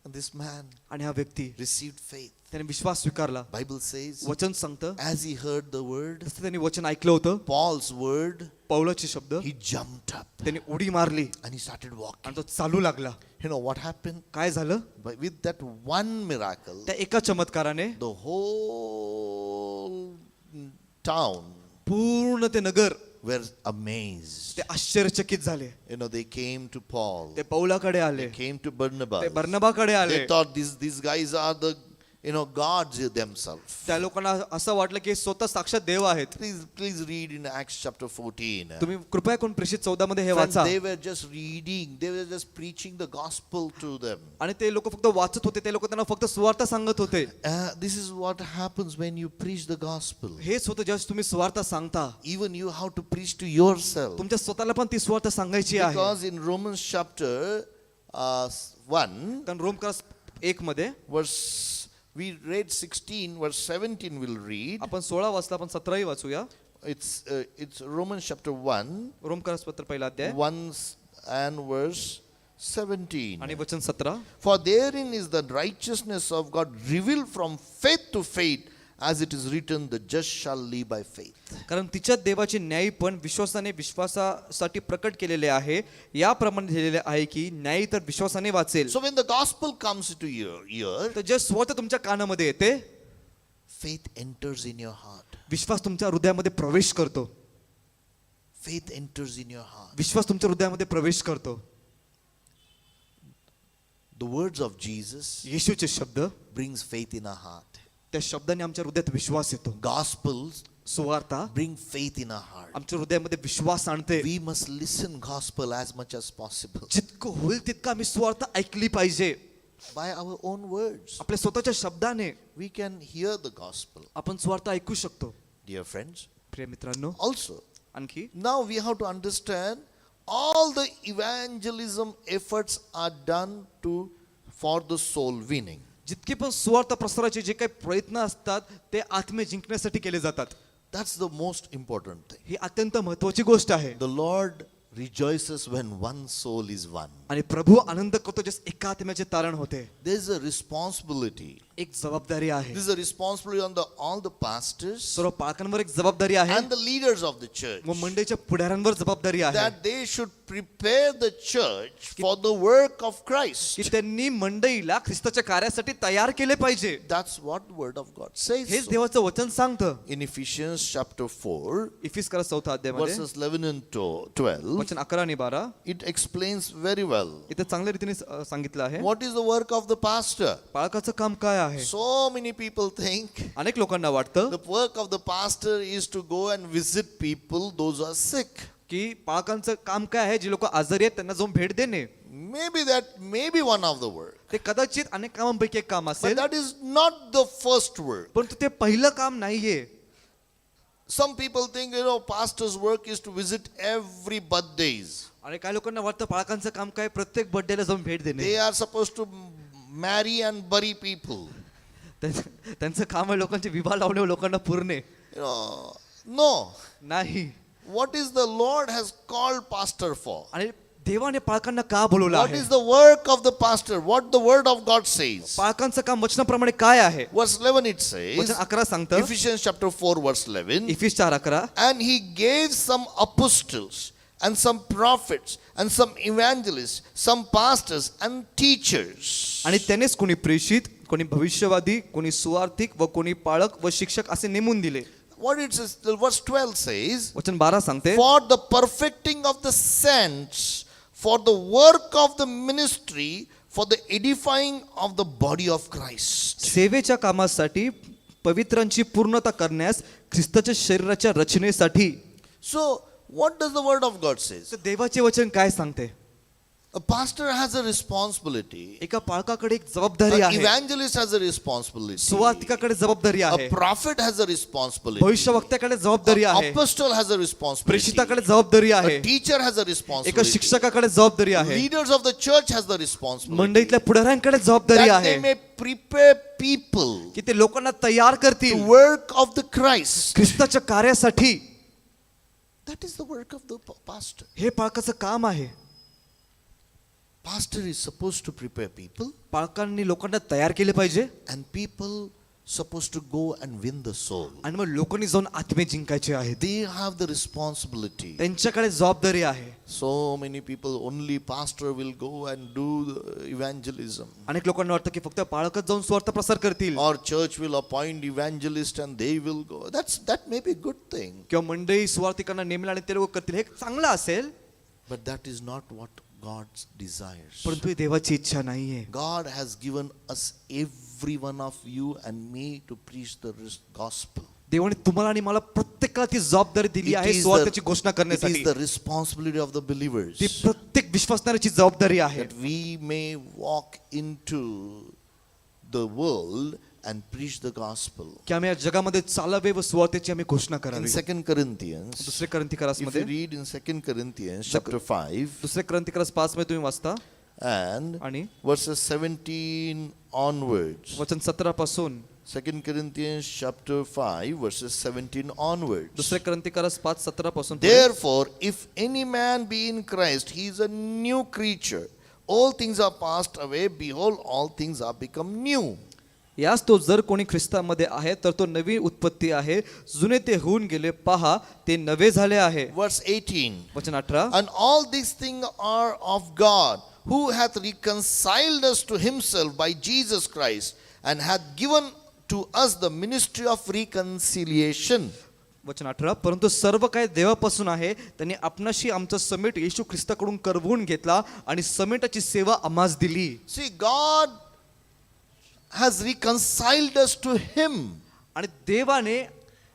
A: And this man
B: आणि हा व्यक्ती
A: received faith.
B: त्याने विश्वास स्वीकारला
A: Bible says,
B: वचन सांगतं
A: as he heard the word,
B: जसं त्यांनी वचन ऐकलं होतं
A: Paul's word,
B: पौलाचे शब्द
A: he jumped up
B: त्याने उडी मारली
A: and he started walking.
B: आणि तो चालू लागला
A: You know what happened?
B: काय झालं
A: But with that one miracle,
B: त्या एका चमत्काराने
A: the whole town
B: पूर्ण ते नगर
A: were amazed.
B: ते आश्चर्यचकित झाले
A: You know, they came to Paul,
B: ते पौलाकडे आले
A: came to Barnabas.
B: ते बर्नबाकडे आले
A: They thought these guys are the, gods themselves.
B: त्या लोकांना असं वाटलं की स्वतः साक्षात देव आहेत
A: Please read in Acts chapter 14.
B: तुम्ही कृपया करून प्रेषित 14 मध्ये हे
A: Friends,
B: वाचा
A: they were just reading, they were just preaching the gospel to them.
B: आणि ते लोक फक्त वाचत होते ते लोक त्यांना फक्त सुवार्ता सांगत होते
A: This is what happens when you preach the gospel.
B: हेच होतं जेव्हा तुम्ही सुवार्ता सांगता
A: Even you have to preach to yourself.
B: तुमच्या स्वतःला पण ती सुवार्ता सांगायची आहे
A: Because in Romans chapter 1,
B: कारण रोमक्रस 1 मध्ये
A: verse, we read 16, verse 17 we'll read.
B: आपण 16 वाचला आपण 17 वाचूया
A: It's Romans chapter 1,
B: रोमक्रस पत्र पहिला अध्याय
A: 1 and verse 17.
B: आणि वचन 17
A: For therein is the righteousness of God revealed from faith to faith, as it is written, the just shall live by faith.
B: कारण तिच्यात देवाचे न्याय पण विश्वासाने विश्वासासाठी प्रकट केलेले आहे याप्रमाणे लिहिलेले आहे की न्याय तर विश्वासाने वाचेल
A: So when the gospel comes to your ear,
B: तर जे स्वतः तुमच्या कानामध्ये येते
A: faith enters in your heart.
B: विश्वास तुमच्या हृदयामध्ये प्रवेश करतो
A: Faith enters in your heart.
B: विश्वास तुमच्या हृदयामध्ये प्रवेश करतो
A: The words of Jesus
B: येशूचे शब्द
A: brings faith in our heart.
B: त्या शब्दाने आमच्या हृदयात विश्वास येतो
A: Gospels
B: सुवार्ता
A: bring faith in our heart.
B: आमच्या हृदयामध्ये विश्वास आणते
A: We must listen gospel as much as possible
B: जितकं होईल तितकं आम्ही सुवार्ता ऐकली पाहिजे
A: by our own words.
B: आपल्या स्वतःच्या शब्दाने
A: We can hear the gospel.
B: आपण सुवार्ता ऐकू शकतो
A: Dear friends,
B: प्रिय मित्रांनो
A: also
B: आणखी
A: now we have to understand all the evangelism efforts are done for the soul winning.
B: जितके पण सुवार्ता प्रसाराचे जे काही प्रयत्न असतात ते आत्मे जिंकण्यासाठी केले जातात
A: That's the most important thing.
B: ही अत्यंत महत्वाची गोष्ट आहे
A: The Lord rejoices when one soul is won.
B: आणि प्रभू आनंद करतो जेव्हा एका आत्म्याचे तारण होते
A: There is a responsibility.
B: एक जबाबदारी आहे
A: This is a responsibility on all the pastors
B: सर्व पालकांवर एक जबाबदारी आहे
A: and the leaders of the church,
B: व मंडळीच्या पुढाऱ्यांवर जबाबदारी आहे
A: that they should prepare the church for the work of Christ.
B: की त्यांनी मंडईला ख्रिस्ताच्या कार्यासाठी तयार केले पाहिजे.
A: That's what the word of God says.
B: हेच
A: So.
B: देवाचं वचन सांगतं.
A: In Ephesians chapter 4,
B: इफिसकर 4 अध्यायामध्ये
A: verses 11 and 12,
B: वचन 11 आणि 12
A: it explains very well.
B: इथे चांगल्या रीतीने सांगितलं आहे.
A: What is the work of the pastor?
B: पाळकाचं काम काय आहे?
A: So many people think
B: अनेक लोकांना वाटतं
A: the work of the pastor is to go and visit people, those who are sick.
B: की पाळकांचं काम काय आहे? जे लोक आजारी आहेत त्यांना जाऊन भेट देणे.
A: Maybe that may be one of the work.
B: ते कदाचित अनेक कामांपैकी एक काम
A: But
B: असेल,
A: that is not the first work.
B: परंतु ते पहिलं काम नाहीये.
A: Some people think, pastor's work is to visit every birthdays.
B: आणि काही लोकांना वाटतं पाळकांचं काम काय? प्रत्येक बर्थडेला जाऊन भेट देणे.
A: They are supposed to marry and bury people.
B: त्यांचं काम आहे लोकांचे विवाह लावणे, लोकांना पुरणे.
A: No.
B: नाही.
A: What is the Lord has called pastor for?
B: आणि देवाने पाळकांना का बोलवलं
A: What
B: आहे?
A: is the work of the pastor? What the word of God says?
B: पाळकांचं काम वचनाप्रमाणे काय आहे?
A: Verse 11 it says,
B: वचन 11 सांगतं,
A: Ephesians chapter 4 verse 11,
B: इफिस 4:11,
A: and he gave some apostles and some prophets and some evangelists, some pastors and teachers.
B: आणि त्यानेच कोणी प्रेषित, कोणी भविष्यवादी, कोणी सुवार्थिक व कोणी पाळक व शिक्षक असे नेमून दिले.
A: What it says, verse 12 says,
B: वचन 12 सांगते,
A: for the perfecting of the saints, for the work of the ministry, for the edifying of the body of Christ.
B: सेवेच्या कामासाठी, पवित्रांची पूर्णता करण्यास, ख्रिस्ताच्या शरीराच्या रचनेसाठी.
A: So, what does the word of God says?
B: तर देवाचे वचन काय सांगते?
A: A pastor has a responsibility.
B: एका पाळकाकडे एक जबाबदारी
A: An
B: आहे.
A: evangelist has a responsibility.
B: सुवार्तिकाकडे जबाबदारी आहे.
A: A prophet has a responsibility.
B: भविष्यवक्त्याकडे जबाबदारी
A: An
B: आहे.
A: apostle has a responsibility.
B: प्रेषिताकडे जबाबदारी आहे.
A: A teacher has a
B: एका
A: responsibility.
B: शिक्षकाकडे जबाबदारी आहे.
A: Leaders of the church has the responsibility.
B: मंडळीतल्या पुढाऱ्यांकडे जबाबदारी
A: That they
B: आहे
A: may prepare people
B: की ते लोकांना तयार
A: to
B: करतील
A: work of the Christ.
B: ख्रिस्ताच्या कार्यासाठी.
A: That is the work of the pastor.
B: हे पाळकाचं काम आहे.
A: Pastor is supposed to prepare people,
B: पाळकांनी लोकांना तयार केले पाहिजे
A: and people supposed to go and win the soul.
B: आणि मग लोकांनी जाऊन आत्मे जिंकायचे आहेत.
A: They have the responsibility.
B: त्यांच्याकडे जबाबदारी आहे.
A: So many people, only pastor will go and do the evangelism.
B: अनेक लोकांना वाटतं की फक्त पाळकच जाऊन स्वार्थ प्रसार करतील
A: Or church will appoint evangelist and they will go. That may be a good thing.
B: किंवा मंडळी सुवार्तिकांना नेमले आणि ते लोक करतील, हे चांगलं असेल,
A: But that is not what God desires.
B: परंतु ही देवाची इच्छा नाहीये.
A: God has given us, every one of you and me, to preach the gospel.
B: देवाने तुम्हाला आणि मला प्रत्येकाला ती जबाबदारी दिली आहे सुवार्तेची घोषणा
A: It
B: करण्यासाठी.
A: is the responsibility of the believers
B: ती प्रत्येक विश्वासणाऱ्याची जबाबदारी आहे
A: that we may walk into the world and preach the gospel.
B: की आम्ही या जगामध्ये चालावे व सुवार्तेची आम्ही घोषणा
A: In
B: करावी.
A: 2 Corinthians,
B: दुसरे ग्रंथिकारास
A: if you
B: मध्ये,
A: read in 2 Corinthians chapter 5
B: दुसरे ग्रंथिकारास 5 मध्ये तुम्ही वाचता
A: and
B: आणि
A: verses 17 onwards.
B: वचन 17 पासून
A: 2 Corinthians chapter 5 verses 17 onwards.
B: दुसरे ग्रंथिकारास 5:17 पासून पुढे.
A: Therefore, if any man be in Christ, he is a new creature. All things are passed away. Behold, all things are become new.
B: यास तो जर कोणी ख्रिस्तामध्ये आहे तर तो नवी उत्पत्ती आहे, जुने ते होऊन गेले, पहा ते नवे झाले आहे.
A: Verse 18.
B: वचन 18,
A: And all these things are of God, who hath reconciled us to himself by Jesus Christ, and hath given to us the ministry of reconciliation.
B: वचन 18, परंतु सर्व काही देवापासून आहे, त्यांनी आपणाशी आमचा समेट येशू ख्रिस्ताकडून करवून घेतला आणि समेटाची सेवा आम्हास दिली.
A: See, God has reconciled us to him.
B: आणि देवाने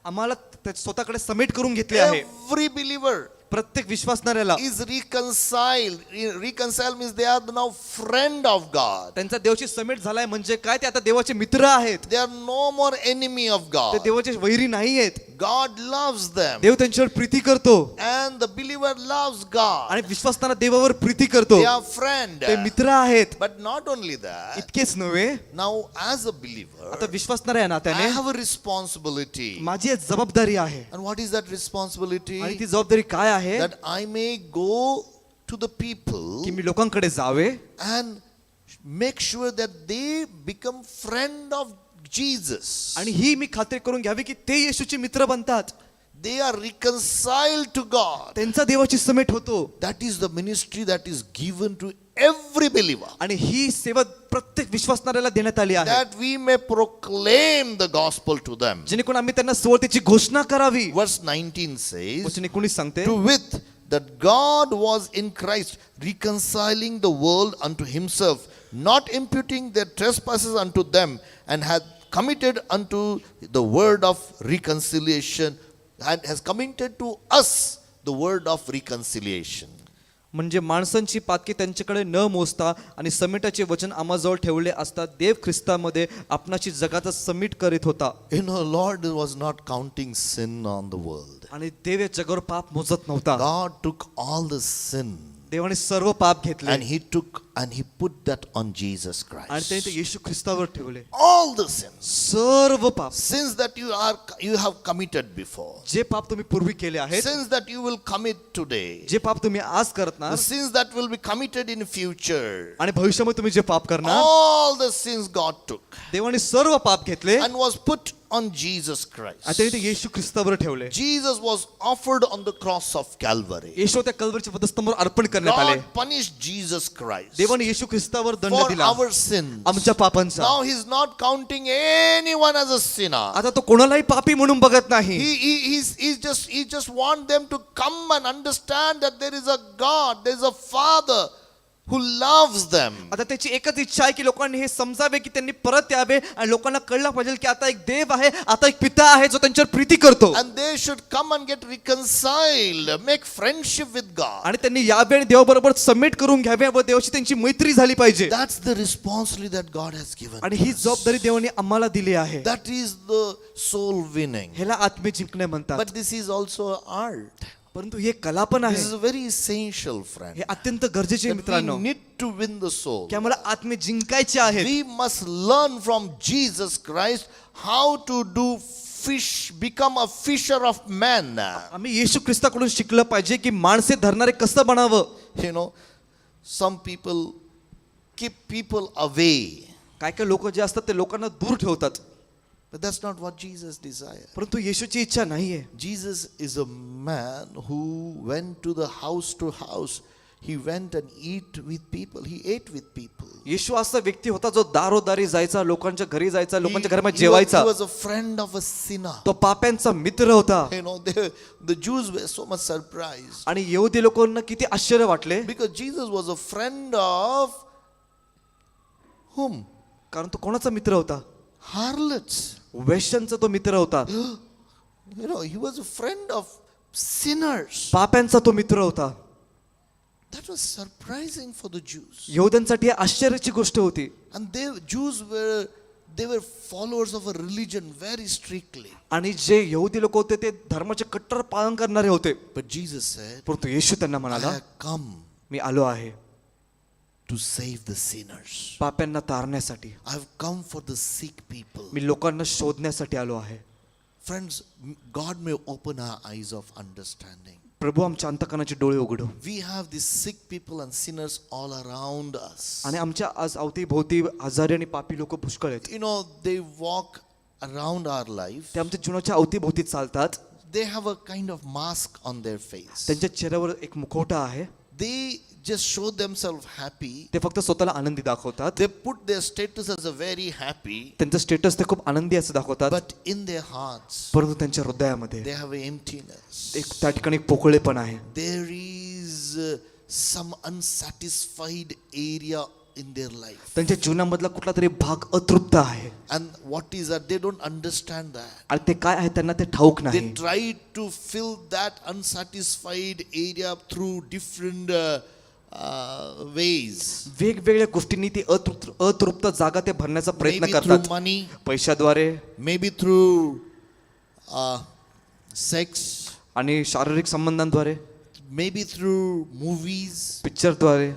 B: आम्हाला स्वतःकडे समेट करून घेतले आहे.
A: Every believer
B: प्रत्येक विश्वासणाऱ्याला
A: is reconciled. Reconciled means they are now friend of God.
B: त्यांचा देवाची समेट झालाय म्हणजे काय? ते आता देवाचे मित्र आहेत.
A: They are no more enemy of
B: ते
A: God.
B: देवाचे वैरी नाही आहेत.
A: God loves them.
B: देव त्यांच्यावर प्रीती करतो
A: And the believer loves God.
B: आणि विश्वासणारा देवावर प्रीती करतो.
A: They are friend.
B: ते मित्र आहेत.
A: But not only that,
B: इतकेच नव्हे,
A: now as a believer,
B: आता विश्वासणाऱ्या
A: I
B: नात्याने
A: have a responsibility.
B: माझी एक जबाबदारी आहे.
A: And what is that responsibility?
B: आणि ती जबाबदारी काय आहे?
A: That I may go to the people
B: की मी लोकांकडे जावे
A: and make sure that they become friend of Jesus.
B: आणि ही मी खात्री करून घ्यावी की ते येशूचे मित्र बनतात.
A: they are reconciled to God.
B: त्यांचा देवाची समेट होतो.
A: That is the ministry that is given to every believer.
B: आणि ही सेवा प्रत्येक विश्वासणाऱ्याला देण्यात आली आहे,
A: That we may proclaim the gospel to them.
B: जेणेकरून आम्ही त्यांना सुवार्तेची घोषणा करावी.
A: Verse 19 says,
B: वचन 19 सांगते,
A: to wit, that God was in Christ reconciling the world unto himself, not imputing their trespasses unto them, and hath committed unto the word of reconciliation, and has committed to us the word of reconciliation.
B: म्हणजे माणसांची पातकी त्यांच्याकडे न मोजता आणि समेटाचे वचन आम्हाजवळ ठेवले असता देव ख्रिस्तामध्ये आपणाची जगाचा समीट करीत होता.
A: You know, Lord was not counting sin on the world.
B: आणि देव या जगावर पाप मोजत नव्हता.
A: God took all the sin
B: देवाने सर्व पाप घेतले
A: and he put that on Jesus
B: आणि
A: Christ.
B: त्याने ते येशू ख्रिस्तावर ठेवले.
A: All the sins.
B: सर्व पाप,
A: Sins that you have committed before.
B: जे पाप तुम्ही पूर्वी केले आहेत,
A: Sins that you will commit today.
B: जे पाप तुम्ही आज करणार
A: The sins that will be committed in future.
B: आणि भविष्यामध्ये तुम्ही जे पाप करणार,
A: All the sins God took
B: देवाने सर्व पाप घेतले
A: and was put on Jesus Christ.
B: आणि त्याने ते येशू ख्रिस्तावर ठेवले.
A: Jesus was offered on the cross of Calvary.
B: येशू त्या कल्वरच्या वधस्तंभावर अर्पण करण्यात आले.
A: God punished Jesus Christ
B: देवाने येशू ख्रिस्तावर दंड
A: for
B: दिला
A: our sins.
B: आमच्या पापांचा.
A: Now he is not counting anyone as a sinner.
B: आता तो कोणालाही पापी म्हणून बघत नाही.
A: He just want them to come and understand that there is a God, there is a Father who loves them.
B: आता त्याची एकच इच्छा आहे की लोकांनी हे समजावे की त्यांनी परत यावे आणि लोकांना कळलं पाहिजे की आता एक देव आहे, आता एक पिता आहे जो त्यांच्यावर प्रीती करतो.
A: And they should come and get reconciled, make friendship with God.
B: आणि त्यांनी यावे आणि देवाबरोबर समेट करून घ्यावे व देवाची त्यांची मैत्री झाली पाहिजे.
A: That's the responsibility that God has given.
B: आणि ही जबाबदारी देवाने आम्हाला दिली आहे.
A: That is the soul winning.
B: ह्याला आत्मे जिंकणे म्हणतात.
A: But this is also art.
B: परंतु हे कला पण
A: This is
B: आहे.
A: very essential, friend.
B: हे अत्यंत गरजेचे आहे
A: That
B: मित्रांनो,
A: we need to win the soul.
B: की आम्हाला आत्मे जिंकायचे आहेत.
A: We must learn from Jesus Christ how to do become a fisher of men.
B: आम्ही येशू ख्रिस्ताकडून शिकलं पाहिजे की माणसे धरणारे कसं बनावं.
A: You know, some people keep people away.
B: काय काय लोक जे असतात ते लोकांना दूर ठेवतात,
A: But that's not what Jesus desired.
B: परंतु येशूची इच्छा नाहीये.
A: Jesus is a man who went to the house to house. He went and ate with people. He ate with people.
B: येशू असा व्यक्ती होता जो दारोदारी जायचा, लोकांच्या घरी जायचा, लोकांच्या घरामध्ये
A: He
B: जेवायचा.
A: was a friend of a sinner.
B: तो पाप्यांचा मित्र होता.
A: You know, the Jews were so much surprised
B: आणि यहुदी लोकांना किती आश्चर्य वाटले,
A: because Jesus was a friend of whom?
B: कारण तो कोणाचा मित्र होता?
A: Harlots.
B: वेश्यांचा तो मित्र होता.
A: You know, he was a friend of sinners.
B: पाप्यांचा तो मित्र होता.
A: That was surprising for the Jews.
B: यहुद्यांसाठी आश्चर्याची गोष्ट होती.
A: And Jews were followers of a religion very strictly.
B: आणि जे यहुदी लोक होते ते धर्माचे कट्टर पालन करणारे होते.
A: But Jesus said,
B: परंतु येशू त्यांना
A: I
B: म्हणाला,
A: have come
B: मी आलो आहे
A: to save the sinners.
B: पाप्यांना तारण्यासाठी.
A: I have come for the sick people.
B: मी लोकांना शोधण्यासाठी आलो आहे.
A: Friends, God may open our eyes of understanding.
B: प्रभू आमच्या अंतःकरणाचे डोळे उघडव.
A: We have these sick people and sinners all around us.
B: आणि आमच्या आज अवतीभोवती आजारी आणि पापी लोक पुष्कळ आहेत.
A: You know, they walk around our life.
B: ते आमच्या जीवनाच्या अवतीभोवती चालतात.
A: They have a kind of mask on their face.
B: त्यांच्या चेहऱ्यावर एक मुखवटा आहे.
A: They just show themselves happy.
B: ते फक्त स्वतःला आनंदी दाखवतात.
A: They put their status as a very happy.
B: त्यांचं स्टेटस ते खूप आनंदी असं दाखवतात.
A: But in their hearts,
B: परंतु त्यांच्या हृदयामध्ये
A: they have an emptiness.
B: एक त्या ठिकाणी एक पोकळेपण आहे.
A: There is some unsatisfied area in their life.
B: त्यांच्या जीवनामधला कुठला तरी भाग अतृप्त आहे.
A: And what is that? They don't understand that.
B: आणि ते काय आहे त्यांना ते ठाऊक
A: They
B: नाही.
A: try to fill that unsatisfied area through different ways.
B: वेगवेगळ्या गोष्टींनी ती अतृप्त जागा ते भरण्याचा प्रयत्न
A: Maybe through
B: करतात.
A: money,
B: पैशाद्वारे
A: maybe through sex,
B: आणि शारीरिक संबंधांद्वारे,
A: maybe through movies,
B: पिक्चरद्वारे,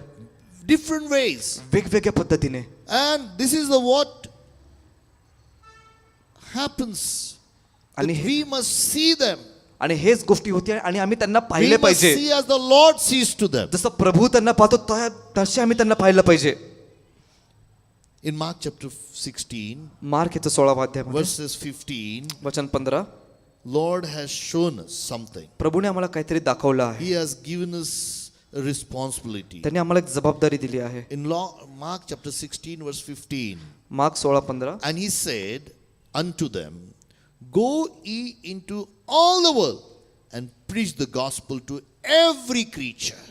A: different ways.
B: वेगवेगळ्या पद्धतीने.
A: And this is what happens. That
B: आणि
A: we must see them.
B: आणि हेच गोष्टी होती आणि आम्ही त्यांना
A: We
B: पाहिले
A: must
B: पाहिजे.
A: see as the Lord sees to them.
B: जसं प्रभू त्यांना पाहतो तसे आम्ही त्यांना पाहिलं पाहिजे.
A: In Mark chapter 16,
B: मार्क याचा 16वा अध्याय
A: verses 15,
B: वचन 15,
A: Lord has shown us something.
B: प्रभूने आम्हाला काहीतरी दाखवलं आहे.
A: He has given us a responsibility.
B: त्यांनी आम्हाला एक जबाबदारी दिली आहे.
A: In Mark chapter 16 verse 15.
B: Mark 16:15.
A: And he said unto them, Go ye into all the world and preach the gospel to every creature.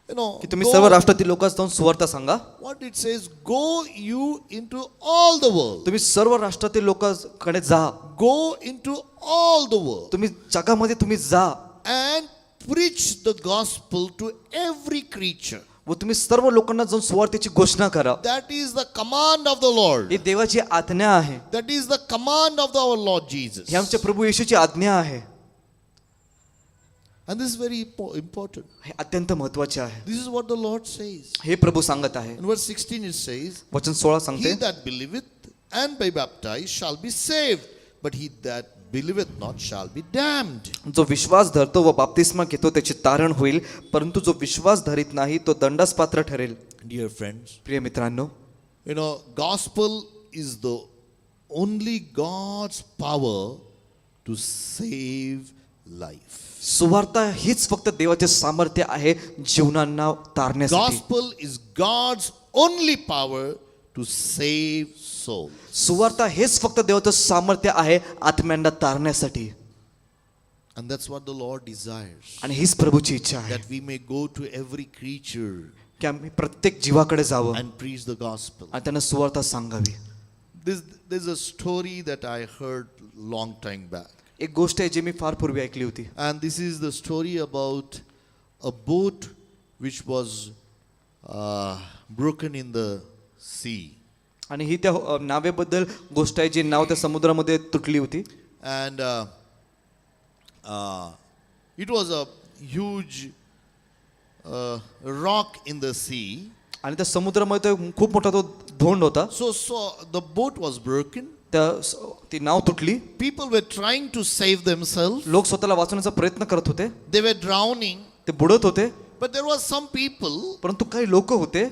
A: You know,
B: की तुम्ही सर्व राष्ट्रातील लोकांस जाऊन सुवार्ता सांगा.
A: what it says, go you into all the world.
B: तुम्ही सर्व राष्ट्रातील लोकांकडे जा.
A: Go into all the world
B: तुम्ही जगामध्ये तुम्ही जा
A: and preach the gospel to every creature.
B: व तुम्ही सर्व लोकांना जाऊन सुवार्तेची घोषणा करा.
A: That is the command of the Lord.
B: ही देवाची आज्ञा आहे.
A: That is the command of our Lord Jesus.
B: ही आमच्या प्रभू येशूची आज्ञा आहे.
A: And this is very important.
B: हे अत्यंत महत्त्वाचे आहे.
A: This is what the Lord says.
B: हे प्रभू सांगत आहे.
A: In verse 16 it says,
B: वचन 16
A: He
B: सांगते,
A: that believeth and be baptized shall be saved, but he that believeth not shall be damned.
B: जो विश्वास धरतो व बाप्तिस्मा घेतो त्याचे तारण होईल, परंतु जो विश्वास धरीत नाही तो दंडास पात्र ठरेल.
A: Dear friends,
B: प्रिय मित्रांनो,
A: you know, gospel is the only God's power to save life.
B: सुवार्ता हीच फक्त देवाचे सामर्थ्य आहे जीवनांना तारण्यासाठी.
A: Gospel is God's only power to save souls.
B: सुवार्ता हेच फक्त देवाचं सामर्थ्य आहे आत्म्यांना तारण्यासाठी.
A: And that's what the Lord desires.
B: आणि हीच प्रभूची इच्छा आहे
A: That we may go to every creature
B: की आम्ही प्रत्येक जीवाकडे जावं
A: and preach the gospel.
B: आणि त्यांना सुवार्ता सांगावी.
A: There's a story that I heard long time back.
B: एक गोष्ट आहे जी मी फार पूर्वी ऐकली होती.
A: And this is the story about a boat which was broken in the sea.
B: आणि ही त्या नावेबद्दल गोष्ट आहे जी नाव त्या समुद्रामध्ये तुटली होती.
A: And it was a huge rock in the sea.
B: आणि त्या समुद्रामध्ये खूप मोठा तो धोंड होता.
A: So the boat was broken.
B: ती नाव तुटली.
A: People were trying to save themselves.
B: लोक स्वतःला वाचवण्याचा प्रयत्न करत होते.
A: They were drowning.
B: ते बुडत होते.
A: But there was some people
B: परंतु काही लोक होते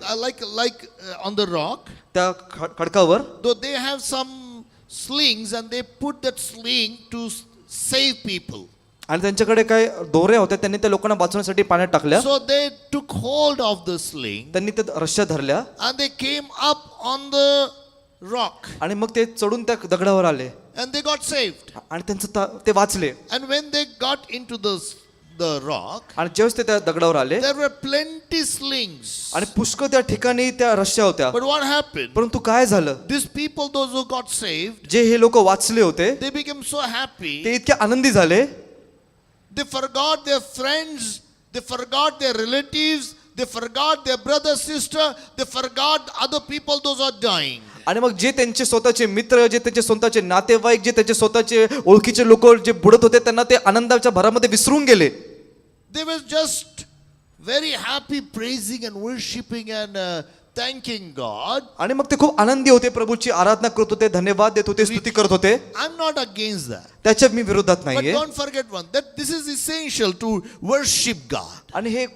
A: like on the rock.
B: त्या खडकावर.
A: Though they have some slings and they put that sling to save people.
B: आणि त्यांच्याकडे काय दोऱ्या होत्या, त्यांनी त्या लोकांना वाचवण्यासाठी पाण्यात टाकल्या.
A: So they took hold of the sling
B: त्यांनी त्या रश्श्या धरल्या
A: and they came up on the rock
B: आणि मग ते चढून त्या दगडावर आले
A: and they got saved.
B: आणि त्यांचं ते वाचले.
A: And when they got into the rock,
B: आणि जेव्हा ते त्या दगडावर आले
A: there were plenty slings.
B: आणि पुष्कळ त्या ठिकाणी त्या रश्श्या होत्या.
A: But what happened?
B: परंतु काय झालं,
A: These people, those who got saved,
B: जे हे लोक वाचले होते
A: they became so happy.
B: ते इतके आनंदी झाले.
A: They forgot their friends, they forgot their relatives, they forgot their brother, sister, they forgot other people, those are dying.
B: आणि मग जे त्यांचे स्वतःचे मित्र, जे त्यांचे स्वतःचे नातेवाईक, जे त्यांचे स्वतःचे ओळखीचे लोक जे बुडत होते त्यांना ते आनंदाच्या भरामध्ये विसरून गेले.
A: They were just very happy, praising and worshiping and thanking God.
B: आणि मग ते खूप आनंदी होते, प्रभूची आराधना करत होते, धन्यवाद देत होते, स्तुती करत होते.
A: I'm not against that.
B: त्याच्या मी विरोधात
A: But
B: नाहीये.
A: don't forget one, that this is essential to worship God.
B: आणि हे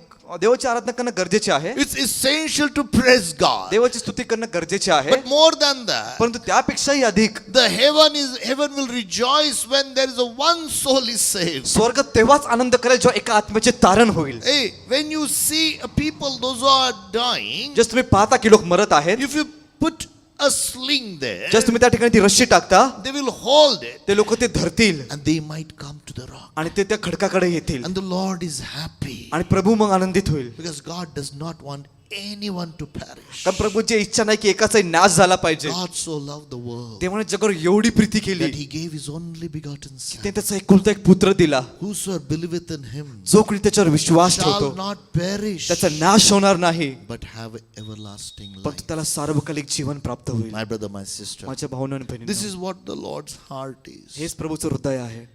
B: देवाची आराधना करणं गरजेचे आहे.
A: It's essential to praise God.
B: देवाची स्तुती करणं गरजेचे आहे.
A: But more than that,
B: परंतु त्यापेक्षाही अधिक
A: the heaven will rejoice when there is a one soul is saved.
B: स्वर्ग तेव्हाच आनंद करेल जेव्हा एका आत्म्याचे तारण होईल.
A: Hey, when you see people, those who are dying,
B: जस तुम्ही पाहता की लोक मरत आहेत,
A: if you put a sling there,
B: जस तुम्ही त्या ठिकाणी ती रस्सी टाकता,
A: they will hold it
B: ते लोक ते धरतील
A: and they might come to the rock.
B: आणि ते त्या खडकाकडे येतील.
A: And the Lord is happy
B: आणि प्रभू मग आनंदित होईल.
A: because God does not want anyone to perish.
B: कारण प्रभूची इच्छा नाही की एकाचाही नाश झाला पाहिजे.
A: God so loved the world
B: तेव्हा जगावर एवढी प्रीती केली
A: that he gave his only begotten son.
B: ते त्याचा एकुलता एक पुत्र दिला.
A: Whosoever believeth in him
B: जो कोणी त्याच्यावर विश्वास
A: shall
B: ठेवतो
A: not perish
B: त्याचा नाश होणार नाही,
A: but have everlasting
B: पण
A: life.
B: त्याला सार्वकालिक जीवन प्राप्त होईल.
A: My brother, my sister,
B: माझ्या भावना आणि
A: this
B: बहिणींनो,
A: is what the Lord's heart is.
B: हेच प्रभूचं हृदय आहे.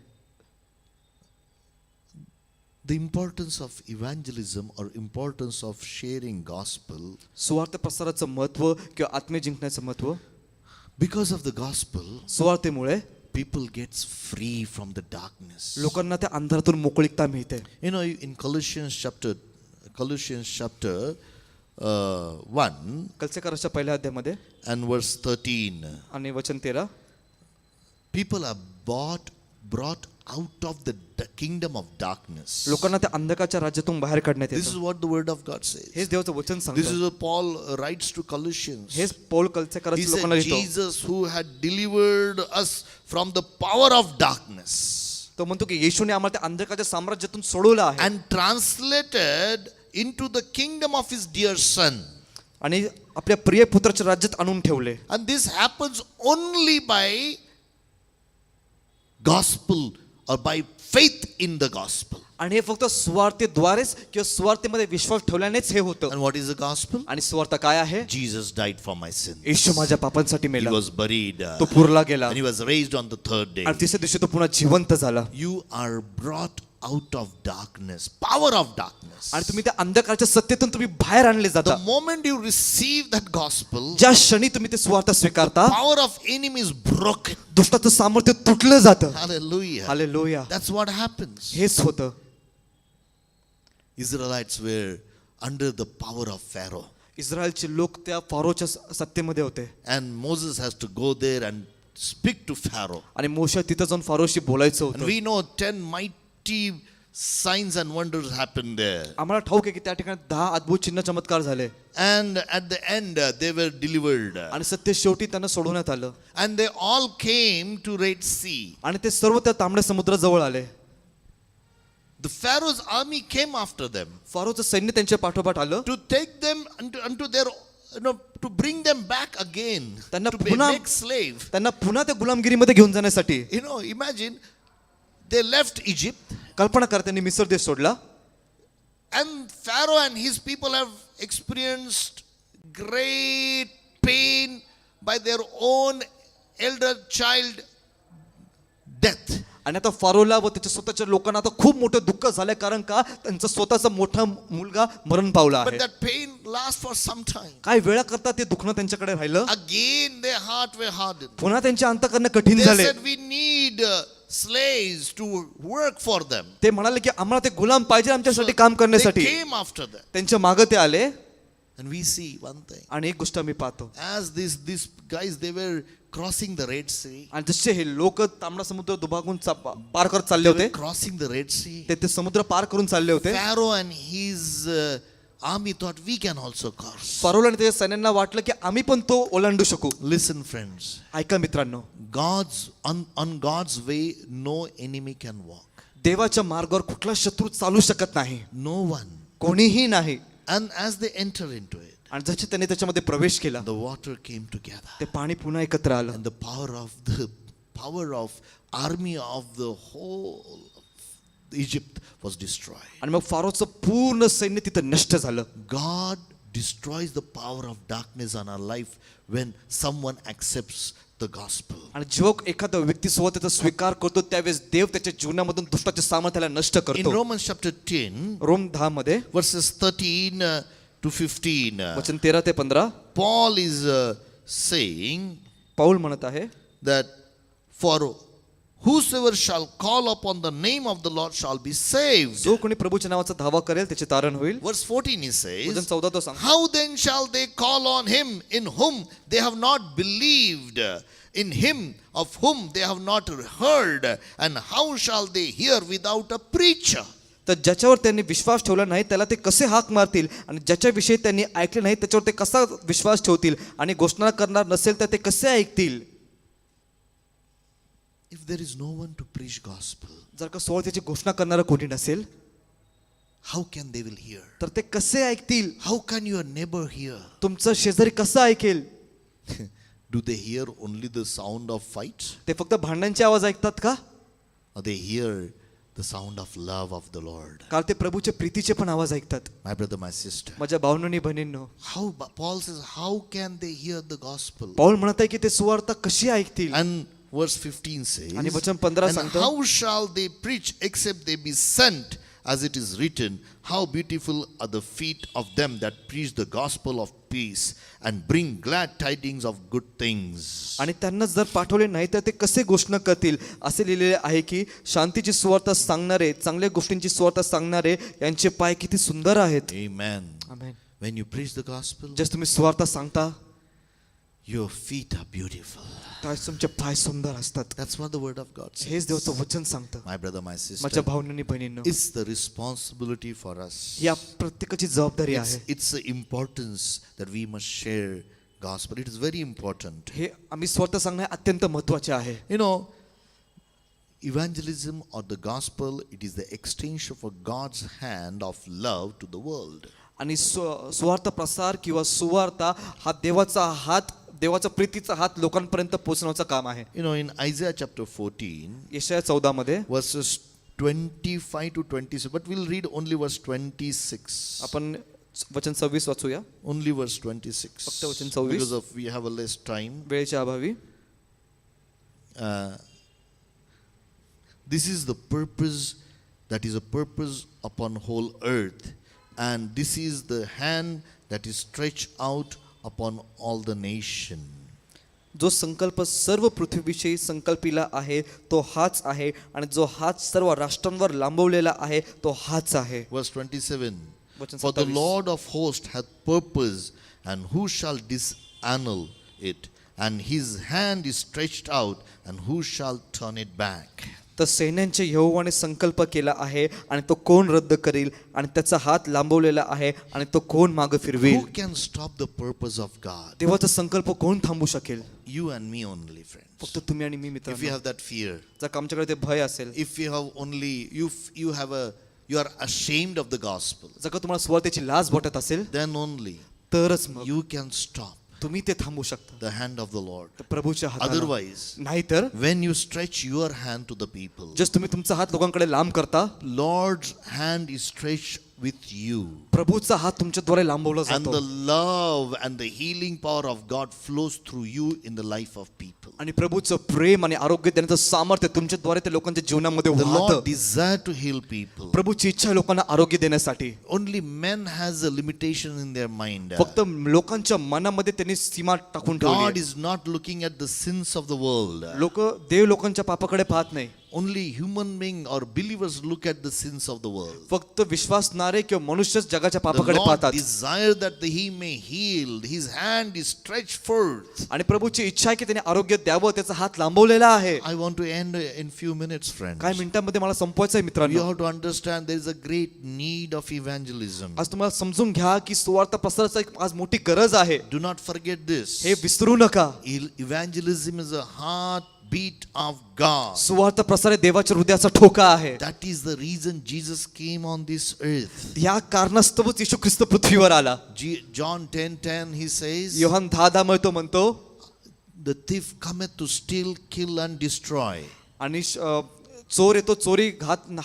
A: The importance of evangelism or importance of sharing gospel.
B: सुवार्थ प्रसाराचं महत्व किंवा आत्मे जिंकण्याचं महत्व,
A: Because of the gospel,
B: सुवार्थेमुळे
A: people gets free from the darkness.
B: लोकांना त्या अंधारातून मोकळीकता मिळते.
A: You know, in Colossians chapter 1
B: कलसेकराच्या पहिल्या अध्यायामध्ये
A: and verse 13,
B: आणि वचन 13,
A: People are brought out of the kingdom of darkness.
B: लोकांना त्या अंधकाच्या राज्यातून बाहेर काढण्यात
A: This is
B: येतं.
A: what the word of God says.
B: हेच देवाचं वचन
A: This
B: सांगतं.
A: is what Paul writes to Colossians.
B: हेच पौल
A: He
B: कलसेकराच्या
A: said,
B: लोकांना लिहितो.
A: Jesus who had delivered us from the power of darkness
B: तो म्हणतो की येशूने आम्हाला त्या अंधकाच्या साम्राज्यातून सोडवलं आहे
A: and translated into the kingdom of his dear son.
B: आणि आपल्या प्रिय पुत्राच्या राज्यात आणून ठेवले.
A: And this happens only by gospel or by faith in the gospel.
B: आणि हे फक्त स्वार्थेद्वारेच किंवा स्वार्थेमध्ये विश्वास ठेवल्यानेच हे होतं.
A: And what is the gospel?
B: आणि स्वार्थ काय आहे?
A: Jesus died for my sin.
B: येशू माझ्या पापांसाठी
A: He
B: मेला,
A: was buried
B: तो पुरला गेला
A: and he was raised on the third day.
B: आणि तिसऱ्या दिवशी तो पुन्हा जिवंत झाला.
A: You are brought out of darkness, power of darkness.
B: आणि तुम्ही त्या अंधकाराच्या सत्तेतून तुम्ही बाहेर आणले जाता.
A: The moment you receive that gospel,
B: ज्या क्षणी तुम्ही ते स्वार्थ स्वीकारता,
A: power of enemy is broken.
B: दुष्टाचं सामर्थ्य तुटलं जातं.
A: Hallelujah.
B: Hallelujah.
A: That's what happens.
B: हेच होतं.
A: Israelites were under the power of Pharaoh.
B: इस्रायलचे लोक त्या फारोच्या सत्तेमध्ये होते.
A: And Moses has to go there and speak to Pharaoh.
B: आणि मोशे तिथं जाऊन फारोशी बोलायचं
A: And
B: होतं.
A: we know 10 mighty signs and wonders happened there.
B: आम्हाला ठाऊक आहे की त्या ठिकाणी 10 अद्भुत चिन्ह चमत्कार झाले.
A: And at the end, they were delivered.
B: आणि सत्य शेवटी त्यांना सोडवण्यात आलं.
A: And they all came to Red Sea.
B: आणि ते सर्व त्या तांबड्या समुद्राजवळ आले.
A: The Pharaoh's army came after them
B: फारोचं सैन्य त्यांच्या पाठोपाठ आलं.
A: to take them unto their, to bring them back again,
B: त्यांना
A: to be
B: पुन्हा-
A: make slave.
B: त्यांना पुन्हा त्या गुलामगिरीमध्ये घेऊन जाण्यासाठी.
A: Imagine they left Egypt,
B: कल्पना करा, त्यांनी मिस्र देश सोडला.
A: and Pharaoh and his people have experienced great pain by their own elder child death.
B: आणि आता फारोला व त्याच्या स्वतःच्या लोकांना आता खूप मोठं दुःख झालंय, कारण का त्यांचा स्वतःचा मोठा मुलगा मरण पावला
A: But
B: आहे.
A: that pain lasts for some time.
B: काही वेळा करता ते दुखणं त्यांच्याकडे राहिलं.
A: Again their heart were hardened.
B: पुन्हा त्यांच्या अंतःकरण कठीण
A: They
B: झाले.
A: said we need slaves to work for them.
B: ते म्हणाले की आम्हाला ते गुलाम पाहिजे आमच्यासाठी काम
A: They
B: करण्यासाठी.
A: came after them.
B: त्यांच्या मागे ते आले.
A: And we see one thing.
B: आणि एक गोष्ट आम्ही पाहतो,
A: As these guys, they were crossing the Red Sea.
B: आणि जसे हे लोक तांबडा समुद्र दुभागून पार करत चालले
A: They
B: होते,
A: were crossing the Red Sea.
B: ते समुद्र पार करून चालले होते.
A: Pharaoh and his army thought we can also cross.
B: फारोला आणि त्याच्या सैन्यांना वाटलं की आम्ही पण तो ओलांडू शकू.
A: Listen, friends.
B: ऐका मित्रांनो,
A: On God's way, no enemy can walk.
B: देवाच्या मार्गावर कुठला शत्रू चालू शकत नाही,
A: No one.
B: कोणीही नाही.
A: And as they enter into it,
B: आणि जसे त्यांनी त्याच्यामध्ये प्रवेश केला,
A: the water came together.
B: ते पाणी पुन्हा एकत्र आलं.
A: And the power of army of the whole of Egypt was destroyed.
B: आणि मग फारोचं पूर्ण सैन्य तिथं नष्ट झालं.
A: God destroys the power of darkness on our life when someone accepts the gospel.
B: आणि जेव्हा एखादा व्यक्ती सोबत त्याचा स्वीकार करतो, त्यावेळेस देव त्याच्या जीवनामधून दुष्टाच्या सामर्थ्याला नष्ट
A: In
B: करतो.
A: Romans chapter 10,
B: रोम 10 मध्ये
A: verses 13 to 15,
B: वचन 13 ते 15
A: Paul is saying
B: पाऊल म्हणत आहे,
A: that for whosoever shall call upon the name of the Lord shall be saved.
B: जो कोणी प्रभूच्या नावाचा धावा करेल त्याचे तारण होईल.
A: Verse 14 he
B: वचन
A: says,
B: 14 तो सांग,
A: how then shall they call on him in whom they have not believed, in him of whom they have not heard, and how shall they hear without a preacher?
B: तर ज्याच्यावर त्यांनी विश्वास ठेवला नाही त्याला ते कसे हाक मारतील, आणि ज्याच्याविषयी त्यांनी ऐकले नाही त्याच्यावर ते कसा विश्वास ठेवतील, आणि घोषणा करणार नसेल तर ते कसे ऐकतील.
A: If there is no one to preach gospel,
B: जर का सुवार्तेची घोषणा करणारा कोणी नसेल
A: how can they will hear?
B: तर ते कसे ऐकतील.
A: How can your neighbor hear?
B: तुमचं शेजारी कसं ऐकेल.
A: Do they hear only the sound of fights?
B: ते फक्त भांडणांचे आवाज ऐकतात का,
A: Or they hear the sound of love of the Lord?
B: कारण ते प्रभूच्या प्रीतीचे पण आवाज ऐकतात.
A: My brother, my sister.
B: माझ्या भावनांनी बहिणींनो,
A: Paul says, how can they hear the gospel?
B: पाऊल म्हणत आहे की ते सुवार्ता कशी ऐकतील.
A: And verse 15 says,
B: आणि वचन 15
A: and
B: सांगतं,
A: how shall they preach except they be sent? As it is written, how beautiful are the feet of them that preach the gospel of peace and bring glad tidings of good things.
B: आणि त्यांना जर पाठवले नाही तर ते कसे घोषणा करतील. असे लिहिलेले आहे की शांतीची सुवार्ता सांगणारे, चांगल्या गोष्टींची सुवार्ता सांगणारे यांचे पाय किती सुंदर आहेत.
A: Amen.
B: Amen.
A: When you preach the gospel,
B: जस तुम्ही सुवार्ता सांगता,
A: Your feet are beautiful.
B: त्यावेळेस तुमचे पाय सुंदर असतात.
A: That's what the word of God says.
B: हेच देवाचं वचन सांगतं.
A: My brother, my
B: माझ्या
A: sister,
B: भावनांनी बहिणींनो,
A: it's the responsibility for us.
B: या प्रत्येकाची जबाबदारी आहे.
A: It's the importance that we must share gospel. It is very important.
B: हे आम्ही स्वतः सांगणे अत्यंत महत्त्वाचे आहे.
A: You know, evangelism or the gospel, it is the extension of God's hand of love to the world.
B: आणि सुवार्थ प्रसार किंवा सुवार्ता हा देवाचा हात, देवाचा प्रीतीचा हात लोकांपर्यंत पोहोचवण्याचं काम आहे.
A: You know, in Isaiah chapter 14,
B: यशाया 14 मध्ये
A: verses 25 to 26, but we'll read only verse 26.
B: आपण वचन 26 वाचूया.
A: Only verse 26.
B: फक्त वचन 26.
A: Because of we have a less time.
B: वेळेच्या अभावी.
A: This is the purpose, that is a purpose upon whole earth, and this is the hand that is stretched out upon all the nation.
B: जो संकल्प सर्व पृथ्वीविषयी संकल्पिला आहे तो हाच आहे, आणि जो हात सर्व राष्ट्रांवर लांबवलेला आहे तो हाच आहे.
A: Verse 27.
B: वचन
A: For the
B: 27.
A: Lord of hosts hath purpose, and who shall disannul it? And his hand is stretched out, and who shall turn it back?
B: तर सैन्यांचे यहोवाने संकल्प केला आहे, आणि तो कोण रद्द करील? आणि त्याचा हात लांबवलेला आहे, आणि तो कोण मागे फिरवेल?
A: Who can stop the purpose of God?
B: देवाचा संकल्प कोण थांबवू शकेल?
A: You and me only, friends.
B: फक्त तुम्ही आणि मी
A: If you
B: मित्रांनो.
A: have that fear,
B: जर आमच्याकडे ते भय असेल,
A: if you have only you are ashamed of the gospel,
B: जर का तुम्हाला सुवार्तेची लाज वाटत असेल,
A: then only
B: तरच मग
A: you can stop
B: तुम्ही ते थांबवू शकता,
A: the hand of the Lord.
B: तर प्रभूच्या हाताला.
A: Otherwise,
B: नाहीतर
A: when you stretch your hand to the people,
B: just तुम्ही तुमचा हात लोकांकडे लांब करता,
A: Lord's hand is stretched with you,
B: प्रभूचा हात तुमच्याद्वारे लांबवला
A: and
B: जातो,
A: the love and the healing power of God flows through you in the life of people.
B: आणि प्रभूचं प्रेम आणि आरोग्य देण्याचं सामर्थ्य तुमच्याद्वारे ते लोकांच्या जीवनामध्ये
A: The Lord
B: वाहतं.
A: desires to heal people.
B: प्रभूची इच्छा आहे लोकांना आरोग्य देण्यासाठी.
A: Only man has a limitation in their mind.
B: फक्त लोकांच्या मनामध्ये त्यांनी सीमा टाकून
A: God
B: ठेवली.
A: is not looking at the sins of the world.
B: लोक देव लोकांच्या पापाकडे पाहत नाही,
A: Only human being or believers look at the sins of the world.
B: फक्त विश्वासणारे किंवा मनुष्यच जगाच्या
A: The
B: पापाकडे
A: Lord
B: पाहतात.
A: desires that he may heal. His hand is stretched forth.
B: आणि प्रभूची इच्छा आहे की त्याने आरोग्य द्यावं, त्याचा हात लांबवलेला आहे.
A: I want to end in few minutes, friends.
B: काही मिनिटांमध्ये मला संपवायचं आहे
A: You
B: मित्रांनो.
A: have to understand there is a great need of evangelism.
B: आज तुम्हाला समजून घ्या की सुवार्ता प्रसाराची एक आज मोठी गरज आहे.
A: Do not forget this.
B: हे विसरू नका.
A: Evangelism is a heartbeat of God.
B: सुवार्ता प्रसार हे देवाच्या हृदयाचा ठोका आहे.
A: That is the reason Jesus came on this earth.
B: या कारणास्तवच येशू ख्रिस्त पृथ्वीवर आला.
A: John 10:10 he says,
B: योहान 10:10 मध्ये तो म्हणतो,
A: the thief cometh to steal, kill and destroy.
B: आणि चोर येतो चोरी,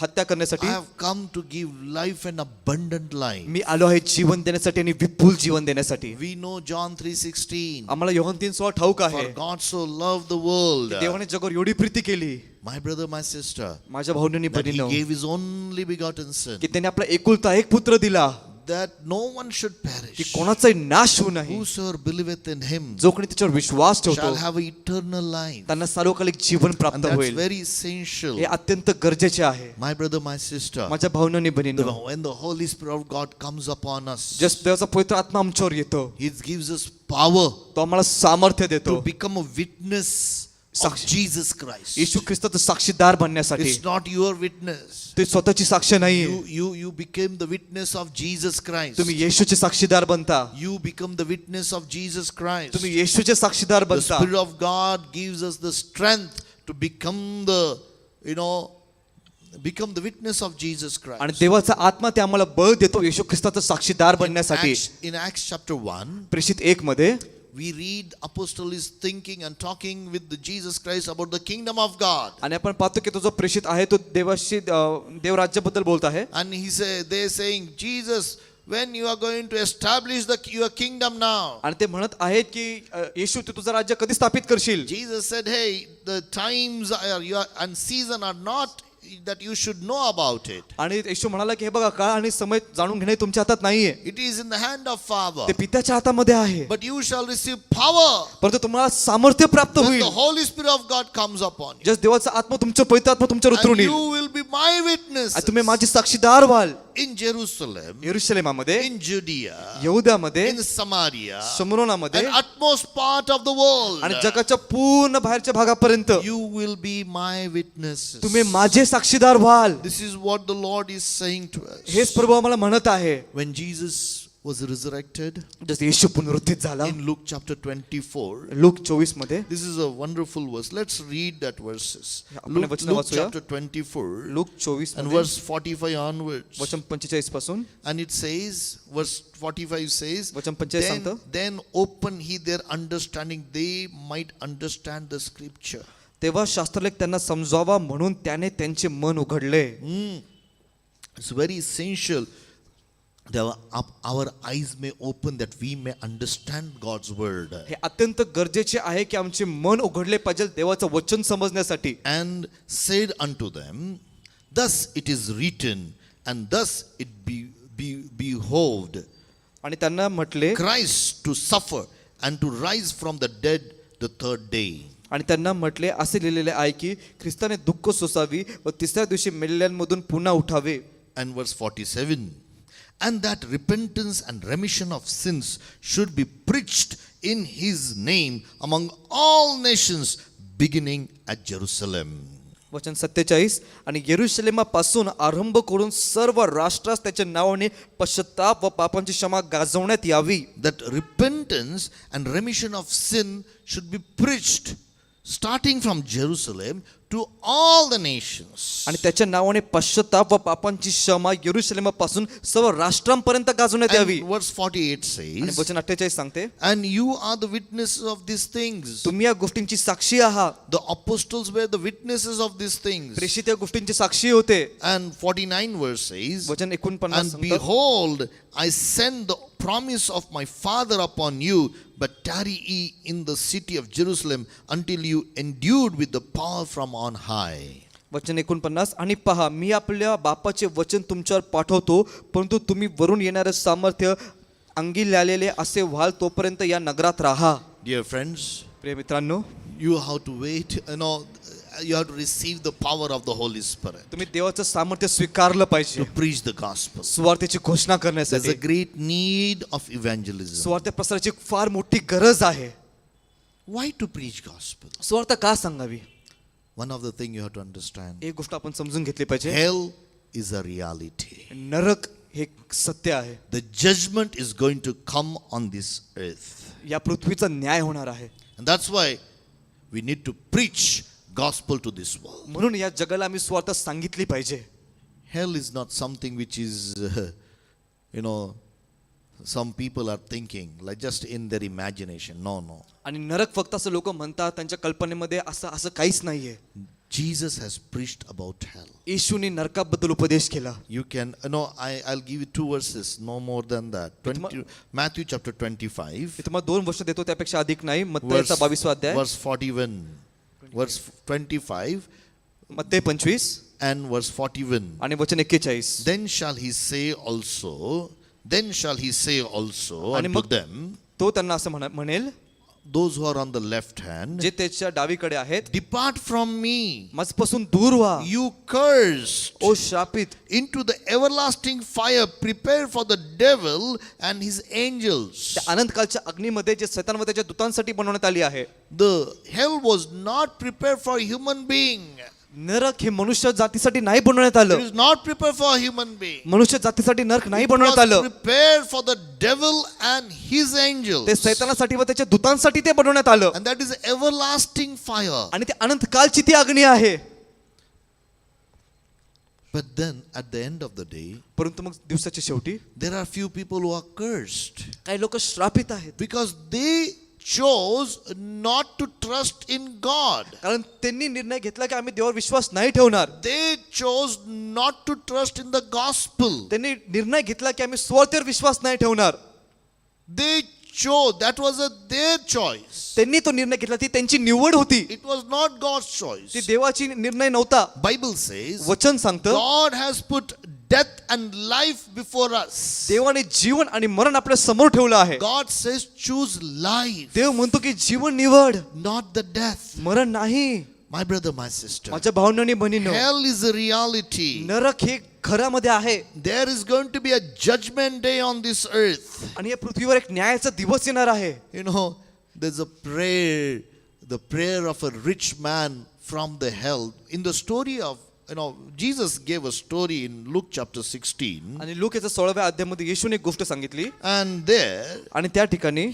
B: हत्या करण्यासाठी.
A: I have come to give life and abundant life.
B: मी आलो आहे जीवन देण्यासाठी आणि विपुल जीवन देण्यासाठी.
A: We know John 3:16.
B: आम्हाला योहान 3:16 ठाऊक
A: For
B: आहे.
A: God so loved the world,
B: देवाने जगावर एवढी प्रीती केली,
A: my brother, my sister,
B: माझ्या भावनांनी
A: that he
B: बहिणींनो,
A: gave his only begotten son,
B: की त्याने आपला एकुलता एक पुत्र दिला,
A: that no one should
B: की
A: perish.
B: कोणाचाही नाश होऊ नये.
A: Whosoever believeth in him
B: जो कोणी त्याच्यावर विश्वास ठेवतो
A: shall have eternal life.
B: त्यांना सार्वकालिक जीवन
A: And
B: प्राप्त
A: that's
B: होईल.
A: very essential.
B: हे अत्यंत गरजेचे आहे.
A: My brother, my sister,
B: माझ्या भावनांनी बहिणींनो,
A: when the Holy Spirit of God comes upon us,
B: just देवाचा पवित्र आत्मा आमच्यावर येतो,
A: He gives us power
B: तो आम्हाला सामर्थ्य
A: to
B: देतो
A: become a witness of
B: Sakshi.
A: Jesus Christ.
B: येशू ख्रिस्ताचं साक्षीदार बनण्यासाठी.
A: It's not your witness.
B: ते स्वतःची साक्ष नाहीये,
A: You became the witness of Jesus Christ.
B: तुम्ही येशूचे साक्षीदार बनता.
A: You become the witness of Jesus Christ.
B: तुम्ही येशूचे साक्षीदार
A: The
B: बनता.
A: Spirit of God gives us the strength to become become the witness of Jesus Christ.
B: आणि देवाचा आत्मा ते आम्हाला बळ देतो येशू ख्रिस्ताचं साक्षीदार बनण्यासाठी.
A: In Acts chapter 1,
B: प्रेषित 1 मध्ये
A: we read apostle is thinking and talking with the Jesus Christ about the kingdom of God.
B: आणि आपण पाहतो की तो जो प्रेषित आहे तो देवाशी देव राज्याबद्दल बोलत आहे.
A: And they saying, Jesus, when you are going to establish your kingdom now?
B: आणि ते म्हणत आहेत की येशू तू तुझं राज्य कधी स्थापित करशील?
A: Jesus said, hey, the times and season are not that you should know about it.
B: आणि येशू म्हणाला की हे बघा, काळ आणि समय जाणून घेणे तुमच्या हातात नाहीये,
A: It is in the hand of Father.
B: ते पित्याच्या हातामध्ये आहे.
A: But you shall receive power
B: परंतु तुम्हाला सामर्थ्य प्राप्त
A: when
B: होईल
A: the Holy Spirit of God comes upon you.
B: जस देवाचा आत्मा तुमच्या पवित्र आत्मा तुमच्यावर उतरून
A: And
B: येईल.
A: you will be my witnesses
B: तुम्ही माझे साक्षीदार व्हाल
A: in Jerusalem,
B: यरुशलेमामध्ये,
A: in Judea,
B: यहूदामध्ये,
A: in Samaria,
B: शमरोनामध्ये
A: and utmost part of the world.
B: आणि जगाच्या पूर्ण बाहेरच्या भागापर्यंत
A: You will be my witnesses.
B: तुम्ही माझे साक्षीदार व्हाल.
A: This is what the Lord is saying to us.
B: हेच प्रभू आम्हाला म्हणत आहे.
A: When Jesus was resurrected
B: जसे येशू पुनरुत्थित झाला
A: in Luke chapter 24,
B: लूक 24 मध्ये,
A: this is a wonderful verse. Let's read that verses.
B: आपण
A: Luke,
B: वचन
A: Luke
B: वाचूया.
A: chapter 24
B: लूक 24
A: and
B: मध्ये
A: verse 45 onwards.
B: वचन 45 पासून
A: And it says, verse 45 says,
B: वचन 45
A: then,
B: सांगतं,
A: then open he their understanding, they might understand the scripture.
B: तेव्हा शास्त्रलेख त्यांना समजावा म्हणून त्याने त्यांचे मन उघडले.
A: It's very essential that our eyes may open, that we may understand God's word.
B: हे अत्यंत गरजेचे आहे की आमचे मन उघडले पाहिजे देवाचं वचन समजण्यासाठी.
A: And said unto them, thus it is written, and thus it behoved
B: आणि त्यांना म्हटले,
A: Christ to suffer and to rise from the dead the third day.
B: आणि त्यांना म्हटले असे लिहिलेले आहे की ख्रिस्ताने दुःख सोसावी व तिसऱ्या दिवशी मेलेल्यांमधून पुन्हा उठावे.
A: And verse 47, and that repentance and remission of sins should be preached in his name among all nations, beginning at Jerusalem.
B: वचन 47, आणि यरुशलेमापासून आरंभ करून सर्व राष्ट्रास त्याच्या नावाने पश्चाताप व पापांची क्षमा गाजवण्यात यावी.
A: That repentance and remission of sin should be preached starting from Jerusalem to all the nations.
B: आणि त्याच्या नावाने पश्चाताप व पापांची क्षमा यरुशलेमापासून सर्व राष्ट्रांपर्यंत गाजवण्यात यावी.
A: And verse 48
B: आणि
A: says,
B: वचन 48 सांगते,
A: and you are the witnesses of these things.
B: तुम्ही या गोष्टींची साक्षी आहात.
A: The apostles were the witnesses of these things.
B: प्रेषित या गोष्टींची साक्षी होते.
A: And 49 verse says,
B: वचन 49
A: and
B: सांगतं,
A: behold, I send the promise of my Father upon you, but tarry ye in the city of Jerusalem until you endued with the power from on high.
B: वचन 49, आणि पहा मी आपल्या बापाचे वचन तुमच्यावर पाठवतो, परंतु तुम्ही वरून येणारे सामर्थ्य अंगी लालेले असे व्हाल तोपर्यंत या नगरात राहा.
A: Dear friends,
B: प्रिय मित्रांनो,
A: you have to wait, you have to receive the power of the Holy Spirit
B: तुम्ही देवाचं सामर्थ्य स्वीकारलं
A: to
B: पाहिजे
A: preach the gospel.
B: सुवार्तेची घोषणा
A: There's
B: करण्यासाठी.
A: a great need of evangelism.
B: सुवार्ते प्रसाराची फार मोठी गरज आहे.
A: Why to preach gospel?
B: सुवार्थ का सांगावी?
A: One of the things you have to understand,
B: एक गोष्ट आपण समजून घेतली पाहिजे,
A: hell is a reality.
B: नरक हे सत्य आहे.
A: The judgment is going to come on this earth.
B: या पृथ्वीचा न्याय होणार आहे.
A: And that's why we need to preach gospel to this world.
B: म्हणून या जगाला आम्ही स्वार्थ सांगितली पाहिजे.
A: Hell is not something which is, some people are thinking, like just in their imagination. No, no.
B: आणि नरक फक्त असं लोक म्हणतात त्यांच्या कल्पनेमध्ये असं काहीच नाहीये.
A: Jesus has preached about hell.
B: येशूने नरकाबद्दल उपदेश केला.
A: You can, I'll give you 2 verses, no more than that. Matthew chapter 25.
B: मी तुम्हाला 2 वर्ष देतो त्यापेक्षा अधिक नाही. मत्तयाचा 22 अध्याय,
A: Verse 41. Verse 25
B: मत्तय 25
A: and verse 41.
B: आणि वचन 41.
A: Then shall he say also
B: आणि
A: unto
B: मग
A: them,
B: तो त्यांना असं म्हणेल,
A: those who are on the left hand,
B: जे त्याच्या डावीकडे आहेत,
A: depart from me,
B: माझपासून दूर व्हा,
A: you cursed,
B: O Shapit,
A: into the everlasting fire prepared for the devil and his angels.
B: त्या अनंतकालच्या अग्नीमध्ये जे सैतान व त्याच्या दूतांसाठी बनवण्यात आली आहे.
A: The hell was not prepared for human being.
B: नरक हे मनुष्य जातीसाठी नाही बनवण्यात
A: It
B: आलं.
A: is not prepared for human being.
B: मनुष्य जातीसाठी नरक नाही
A: It
B: बनवण्यात
A: was
B: आलं.
A: prepared for the devil and his angels.
B: ते सैतानासाठी व त्याच्या दूतांसाठी ते बनवण्यात आलं.
A: And that is everlasting fire.
B: आणि ते अनंतकालची ती अग्नी आहे.
A: But then at the end of the day,
B: परंतु मग दिवसाच्या शेवटी
A: there are few people who are cursed
B: काही लोक श्रापित आहेत,
A: because they chose not to trust in God.
B: कारण त्यांनी निर्णय घेतला की आम्ही देवावर विश्वास नाही ठेवणार.
A: They chose not to trust in the gospel.
B: त्यांनी निर्णय घेतला की आम्ही स्वार्थावर विश्वास नाही ठेवणार.
A: They chose, that was their choice.
B: त्यांनी तो निर्णय घेतला, ती त्यांची निवड होती.
A: It was not God's choice.
B: ती देवाची निर्णय नव्हता.
A: Bible says
B: वचन सांगतं,
A: God has put death and life before us.
B: देवाने जीवन आणि मरण आपल्या समोर ठेवलं आहे.
A: God says choose life,
B: देव म्हणतो की जीवन निवड,
A: not the death.
B: मरण नाही.
A: My brother, my sister,
B: माझ्या भावनांनी बहिणींनो,
A: hell is a reality.
B: नरक हे खरामध्ये आहे
A: There is going to be a judgment day on this earth.
B: आणि या पृथ्वीवर एक न्यायाचा दिवस येणार आहे.
A: You know, there's a prayer, the prayer of a rich man from the hell. In the story of, Jesus gave a story in Luke chapter 16.
B: आणि look याच्या 16व्या अध्यायामध्ये येशूने एक गोष्ट सांगितली
A: And there,
B: आणि त्या ठिकाणी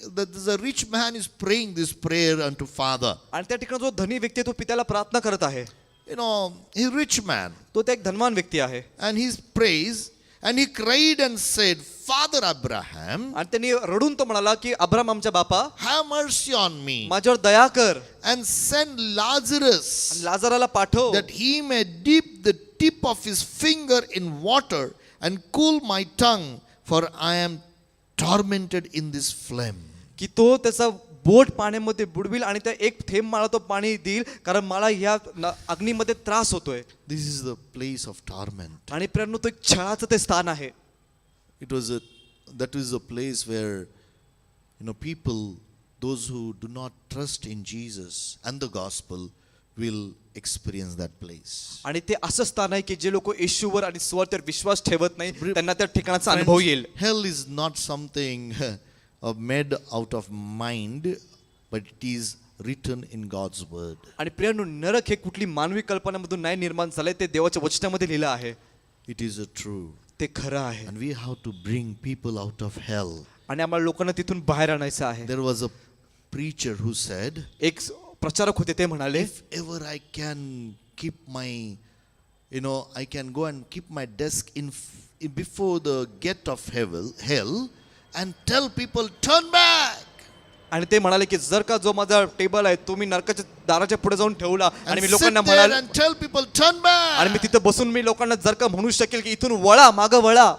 A: the rich man is praying this prayer unto Father.
B: आणि त्या ठिकाणी जो धनी व्यक्ती आहे तो पित्याला प्रार्थना करत आहे.
A: He's a rich man.
B: तो एक धनवान व्यक्ती आहे
A: And he prays and he cried and said, Father Abraham,
B: आणि त्यांनी रडून तो म्हणाला की अब्राहम आमच्या बापा,
A: have mercy on me
B: माझ्यावर दया कर
A: and send Lazarus
B: आणि लाजाराला पाठव
A: that he may dip the tip of his finger in water and cool my tongue, for I am tormented in this flame.
B: की तो त्याचा बोट पाण्यामध्ये बुडविल आणि त्या एक थेंब मला तो पाणी देईल, कारण मला या अग्नीमध्ये त्रास होतोय.
A: This is the place of torment.
B: आणि प्रियांनो, तो एक छळाचं ते स्थान आहे.
A: That is a place where people, those who do not trust in Jesus and the gospel, will experience that place.
B: आणि ते असं स्थान आहे की जे लोक येशूवर आणि सुवार्तेवर विश्वास ठेवत नाही त्यांना त्या ठिकाणाचा अनुभव येईल.
A: Hell is not something made out of mind, but it is written in God's word.
B: आणि प्रियांनो, नरक हे कुठली मानवी कल्पनामधून नाही निर्माण झालंय, ते देवाच्या वचनामध्ये लिहिलं आहे.
A: It is a true.
B: ते खरं आहे.
A: And we have to bring people out of hell.
B: आणि आम्हाला लोकांना तिथून बाहेर आणायचं आहे.
A: There was a preacher who said,
B: एक प्रचारक होते, ते म्हणाले,
A: if ever I can keep my, I can go and keep my desk in before the gate of hell and tell people, turn back.
B: आणि ते म्हणाले की जर का जो माझा टेबल आहे तो मी नरकाच्या दाराच्या पुढे जाऊन ठेवला आणि
A: And
B: मी
A: sit
B: लोकांना
A: there
B: म्हणाल
A: and tell people, turn back.
B: आणि मी तिथं बसून मी लोकांना जर का म्हणू शकेल की इथून वळा, मागं वळा.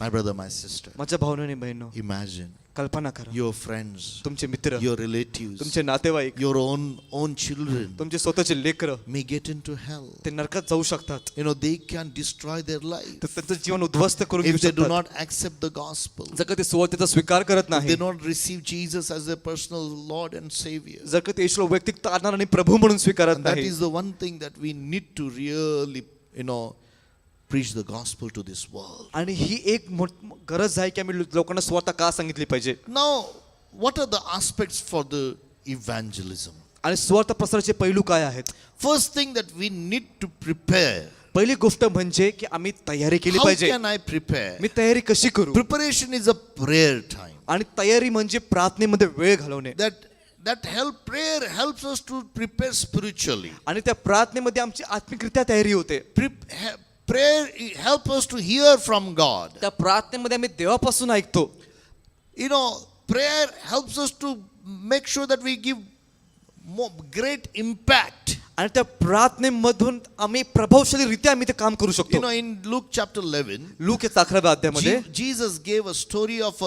A: My brother, my sister,
B: माझ्या भावनेने बहिणो,
A: imagine
B: कल्पना करा,
A: your friends,
B: तुमचे मित्र,
A: your relatives,
B: तुमचे नातेवाईक,
A: your own children
B: तुमचे स्वतःचे लेकरं
A: may get into hell.
B: ते नरकात जाऊ शकतात.
A: They can destroy their life
B: तर त्यांचं जीवन उद्ध्वस्त करून घेऊ
A: if they do
B: शकतात
A: not accept the gospel.
B: जर का ते सुवार्तेचा स्वीकार करत
A: If
B: नाही,
A: they not receive Jesus as their personal Lord and Savior.
B: जर का ते येशूला वैयक्तिक तारणार आणि प्रभू म्हणून स्वीकारत
A: And that
B: नाही.
A: is the one thing that we need to really, preach the gospel to this world.
B: आणि ही एक गरज आहे की आम्ही लोकांना सुवार्ता का सांगितली पाहिजे.
A: Now, what are the aspects for the evangelism?
B: आणि सुवार्ता प्रसाराचे पैलू काय आहेत?
A: First thing that we need to prepare.
B: पहिली गोष्ट म्हणजे की आम्ही तयारी केली
A: How
B: पाहिजे.
A: can I prepare?
B: मी तयारी कशी करू?
A: Preparation is a prayer time.
B: आणि तयारी म्हणजे प्रार्थनेमध्ये वेळ घालवणे.
A: Prayer helps us to prepare spiritually.
B: आणि त्या प्रार्थनेमध्ये आमची आत्मिकरित्या तयारी होते.
A: Prayer helps us to hear from God.
B: त्या प्रार्थनेमध्ये आम्ही देवापासून ऐकतो.
A: Prayer helps us to make sure that we give great impact.
B: आणि त्या प्रार्थनेमधून आम्ही प्रभावशालीरित्या आम्ही ते काम करू शकतो.
A: In Luke chapter 11,
B: लूक 11व्या अध्यायामध्ये
A: Jesus gave a story of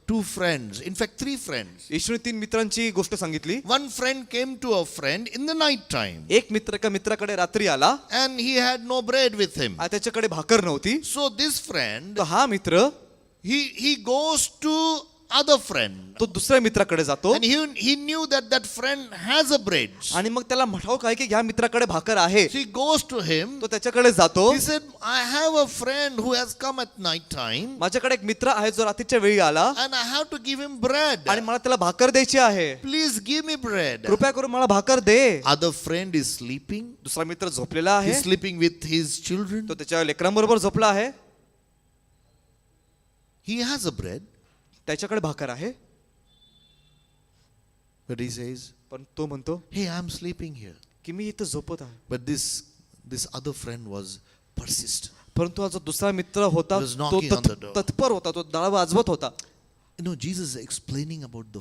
A: two friends, in fact 3 friends.
B: येशूने 3 मित्रांची गोष्ट सांगितली.
A: One friend came to a friend in the night time,
B: एक मित्र एका मित्राकडे रात्री आला
A: and he had no bread with him.
B: आणि त्याच्याकडे भाकर नव्हती.
A: So this friend,
B: तर हा मित्र
A: he goes to other friend,
B: तो दुसऱ्या मित्राकडे जातो
A: and he knew that friend has a bread.
B: आणि मग त्याला ठाऊक आहे की ह्या मित्राकडे भाकर आहे.
A: So he goes to him.
B: तो त्याच्याकडे जातो.
A: He said, I have a friend who has come at night time,
B: माझ्याकडे एक मित्र आहे जो रात्रीच्या वेळी आला
A: and I have to give him bread.
B: आणि मला त्याला भाकर द्यायची आहे.
A: Please give me bread.
B: कृपया करून मला भाकर दे.
A: Other friend is sleeping.
B: दुसरा मित्र झोपलेला आहे.
A: He's sleeping with his children.
B: तो त्याच्या लेकरांबरोबर झोपला आहे.
A: He has a bread,
B: त्याच्याकडे भाकर आहे.
A: but he says,
B: पण तो म्हणतो
A: hey, I'm sleeping here.
B: की मी इथं झोपत आहे.
A: But this other friend was persistent.
B: परंतु हा जो दुसरा मित्र होता
A: He was
B: तो
A: knocking on the door.
B: तत्पर होता, तो दार वाजवत होता.
A: Jesus is explaining about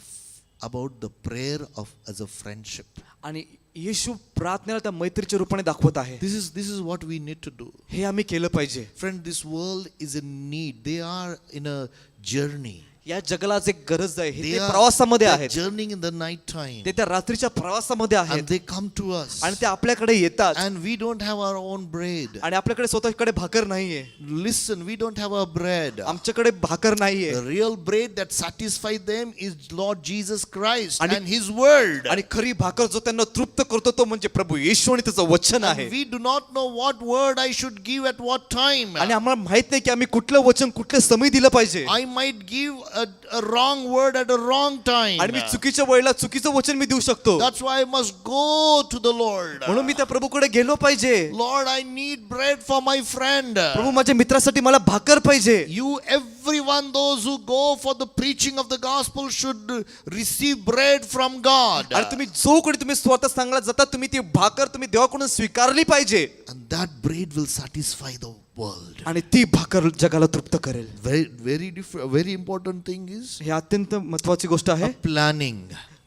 A: the prayer as a friendship.
B: आणि येशू प्रार्थनेला त्या मैत्रीच्या रूपाने दाखवत आहे.
A: This is what we need to do.
B: हे आम्ही केलं पाहिजे.
A: Friend, this world is in need. They are in a journey.
B: या जगाला आज एक गरज आहे.
A: They
B: ते
A: are
B: प्रवासामध्ये आहेत.
A: journeying in the night time.
B: ते त्या रात्रीच्या प्रवासामध्ये आहेत
A: And they come to us.
B: आणि ते आपल्याकडे येतात
A: And we don't have our own bread.
B: आणि आपल्याकडे स्वतःकडे भाकर नाहीये.
A: Listen, we don't have our bread.
B: आमच्याकडे भाकर नाहीये.
A: The real bread that satisfies them is Lord Jesus Christ
B: आणि-
A: and His word.
B: आणि खरी भाकर जो त्यांना तृप्त करतो तो म्हणजे प्रभू येशू आणि त्याचं वचन आहे.
A: And we do not know what word I should give at what time.
B: आणि आम्हाला माहित नाही की आम्ही कुठलं वचन कुठल्या समय दिलं पाहिजे.
A: I might give a wrong word at a wrong time.
B: आणि मी चुकीच्या वेळेला चुकीचं वचन मी देऊ शकतो.
A: That's why I must go to the Lord.
B: म्हणून मी त्या प्रभूकडे गेलो पाहिजे.
A: Lord, I need bread for my friend.
B: प्रभू माझ्या मित्रासाठी मला भाकर पाहिजे.
A: You, everyone, those who go for the preaching of the gospel should receive bread from God.
B: आणि तुम्ही जो कोणी तुम्ही स्वतः सांगायला जाता तुम्ही ती भाकर तुम्ही देवाकडून स्वीकारली पाहिजे.
A: And that bread will satisfy the world.
B: आणि ती भाकर जगाला तृप्त करेल.
A: Very important thing is
B: हे अत्यंत महत्वाची गोष्ट आहे.
A: planning.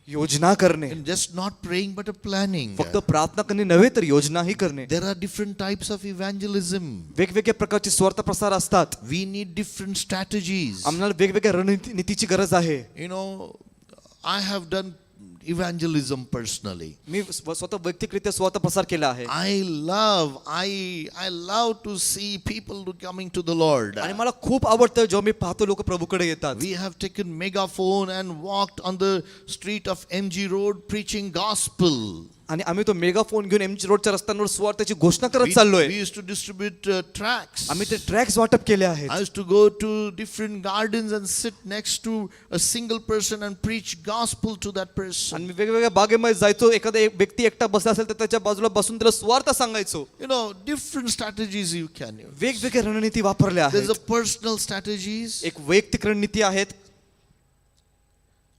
B: योजना करणे.
A: And just not praying but a planning.
B: फक्त प्रार्थना करणे नव्हे तर योजनाही करणे.
A: There are different types of evangelism.
B: वेगवेगळ्या प्रकारचे स्वार्थ प्रसार असतात.
A: We need different strategies.
B: आम्हाला वेगवेगळ्या रणनीतीची गरज आहे.
A: You know, I have done evangelism personally.
B: मी स्वतः वैयक्तिकरित्या स्वार्थ प्रसार केला आहे.
A: I love to see people coming to the Lord.
B: आणि मला खूप आवडतं जेव्हा मी पाहतो लोक प्रभूकडे येतात.
A: We have taken megaphone and walked on the street of MG Road preaching gospel.
B: आणि आम्ही तो मेगाफोन घेऊन एमजी रोडच्या रस्त्यांवर स्वार्थाची घोषणा करत
A: We
B: चाललोय.
A: used to distribute tracts.
B: आम्ही ते ट्रॅक्स वाटप केले आहेत.
A: I used to go to different gardens and sit next to a single person and preach gospel to that person.
B: आणि मी वेगवेगळ्या बागेमध्ये जायचो. एखादा एक व्यक्ती एकटा बसला असेल तर त्याच्या बाजूला बसून त्याला स्वार्थ सांगायचो.
A: You know, different strategies you can use.
B: वेगवेगळ्या रणनीती वापरल्या
A: There's
B: आहेत.
A: a personal strategies
B: एक वैयक्तिक रणनीती आहेत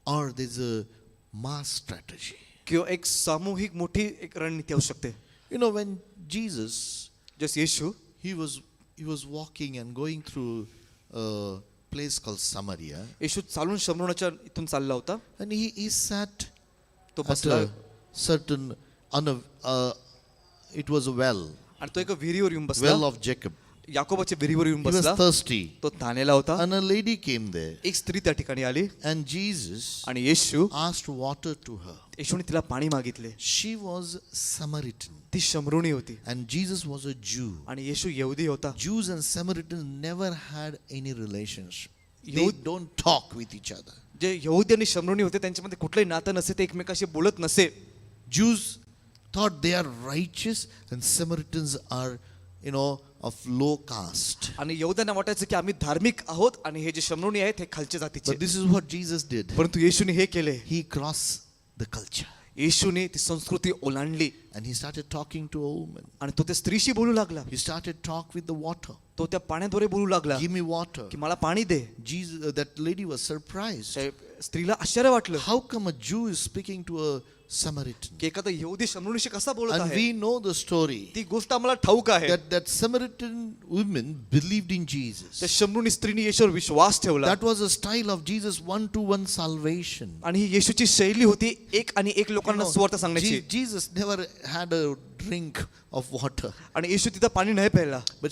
A: or there's a mass strategy.
B: किंवा एक सामूहिक मोठी एक रणनीती असू शकते.
A: You know, when Jesus,
B: जस येशू
A: he was walking and going through a place called Samaria,
B: येशू चालून शमरोनाच्या इथून चालला होता.
A: and he sat
B: तो
A: at
B: बसला
A: a certain it was a well
B: आणि तो एका विहिरीवर येऊन बसला.
A: of Jacob.
B: याकोबाच्या विहिरीवर येऊन
A: He was
B: बसला.
A: thirsty,
B: तो ताणलेला होता.
A: and a lady came there,
B: एक स्त्री त्या ठिकाणी आली
A: and Jesus
B: आणि येशू
A: asked water to her.
B: येशूने तिला पाणी मागितले.
A: She was Samaritan,
B: ती शमरोणी होती
A: and Jesus was a Jew.
B: आणि येशू यहुदी होता.
A: Jews and Samaritans never had any relationship. They
B: Yehud-
A: don't talk with each other.
B: जे यहुदी आणि शमरोणी होते त्यांच्यामध्ये कुठलंही नातं नसे. ते एकमेकाशी बोलत नसे.
A: Jews thought they are righteous, and Samaritans are, of low caste.
B: आणि यहुद्यांना वाटायचं की आम्ही धार्मिक आहोत आणि हे जे शमरोणी आहेत हे खालच्या जातीचे.
A: But this is what Jesus did.
B: परंतु येशूने हे केले.
A: He crossed the culture,
B: येशूने ती संस्कृती ओलांडली
A: and he started talking to a woman.
B: आणि तो त्या स्त्रीशी बोलू लागला.
A: He started talk with the water.
B: तो त्या पाण्याद्वारे बोलू लागला
A: Give me water.
B: की मला पाणी दे.
A: Jesus, that lady was surprised.
B: त्या स्त्रीला आश्चर्य वाटलं
A: How come a Jew is speaking to a Samaritan?
B: की एखादा यहुदी शमरोणीशी कसा बोलत
A: And
B: आहे.
A: we know the story
B: ती गोष्ट आम्हाला ठाऊक आहे.
A: that Samaritan women believed in Jesus.
B: त्या शमरोणी स्त्रीने येशूवर विश्वास ठेवला.
A: That was a style of Jesus, one-to-one salvation.
B: आणि ही येशूची शैली होती एक आणि एक लोकांना स्वार्थ सांगण्याची.
A: Jesus never had a drink of water,
B: आणि येशू तिथं पाणी नाही प्यायला.
A: but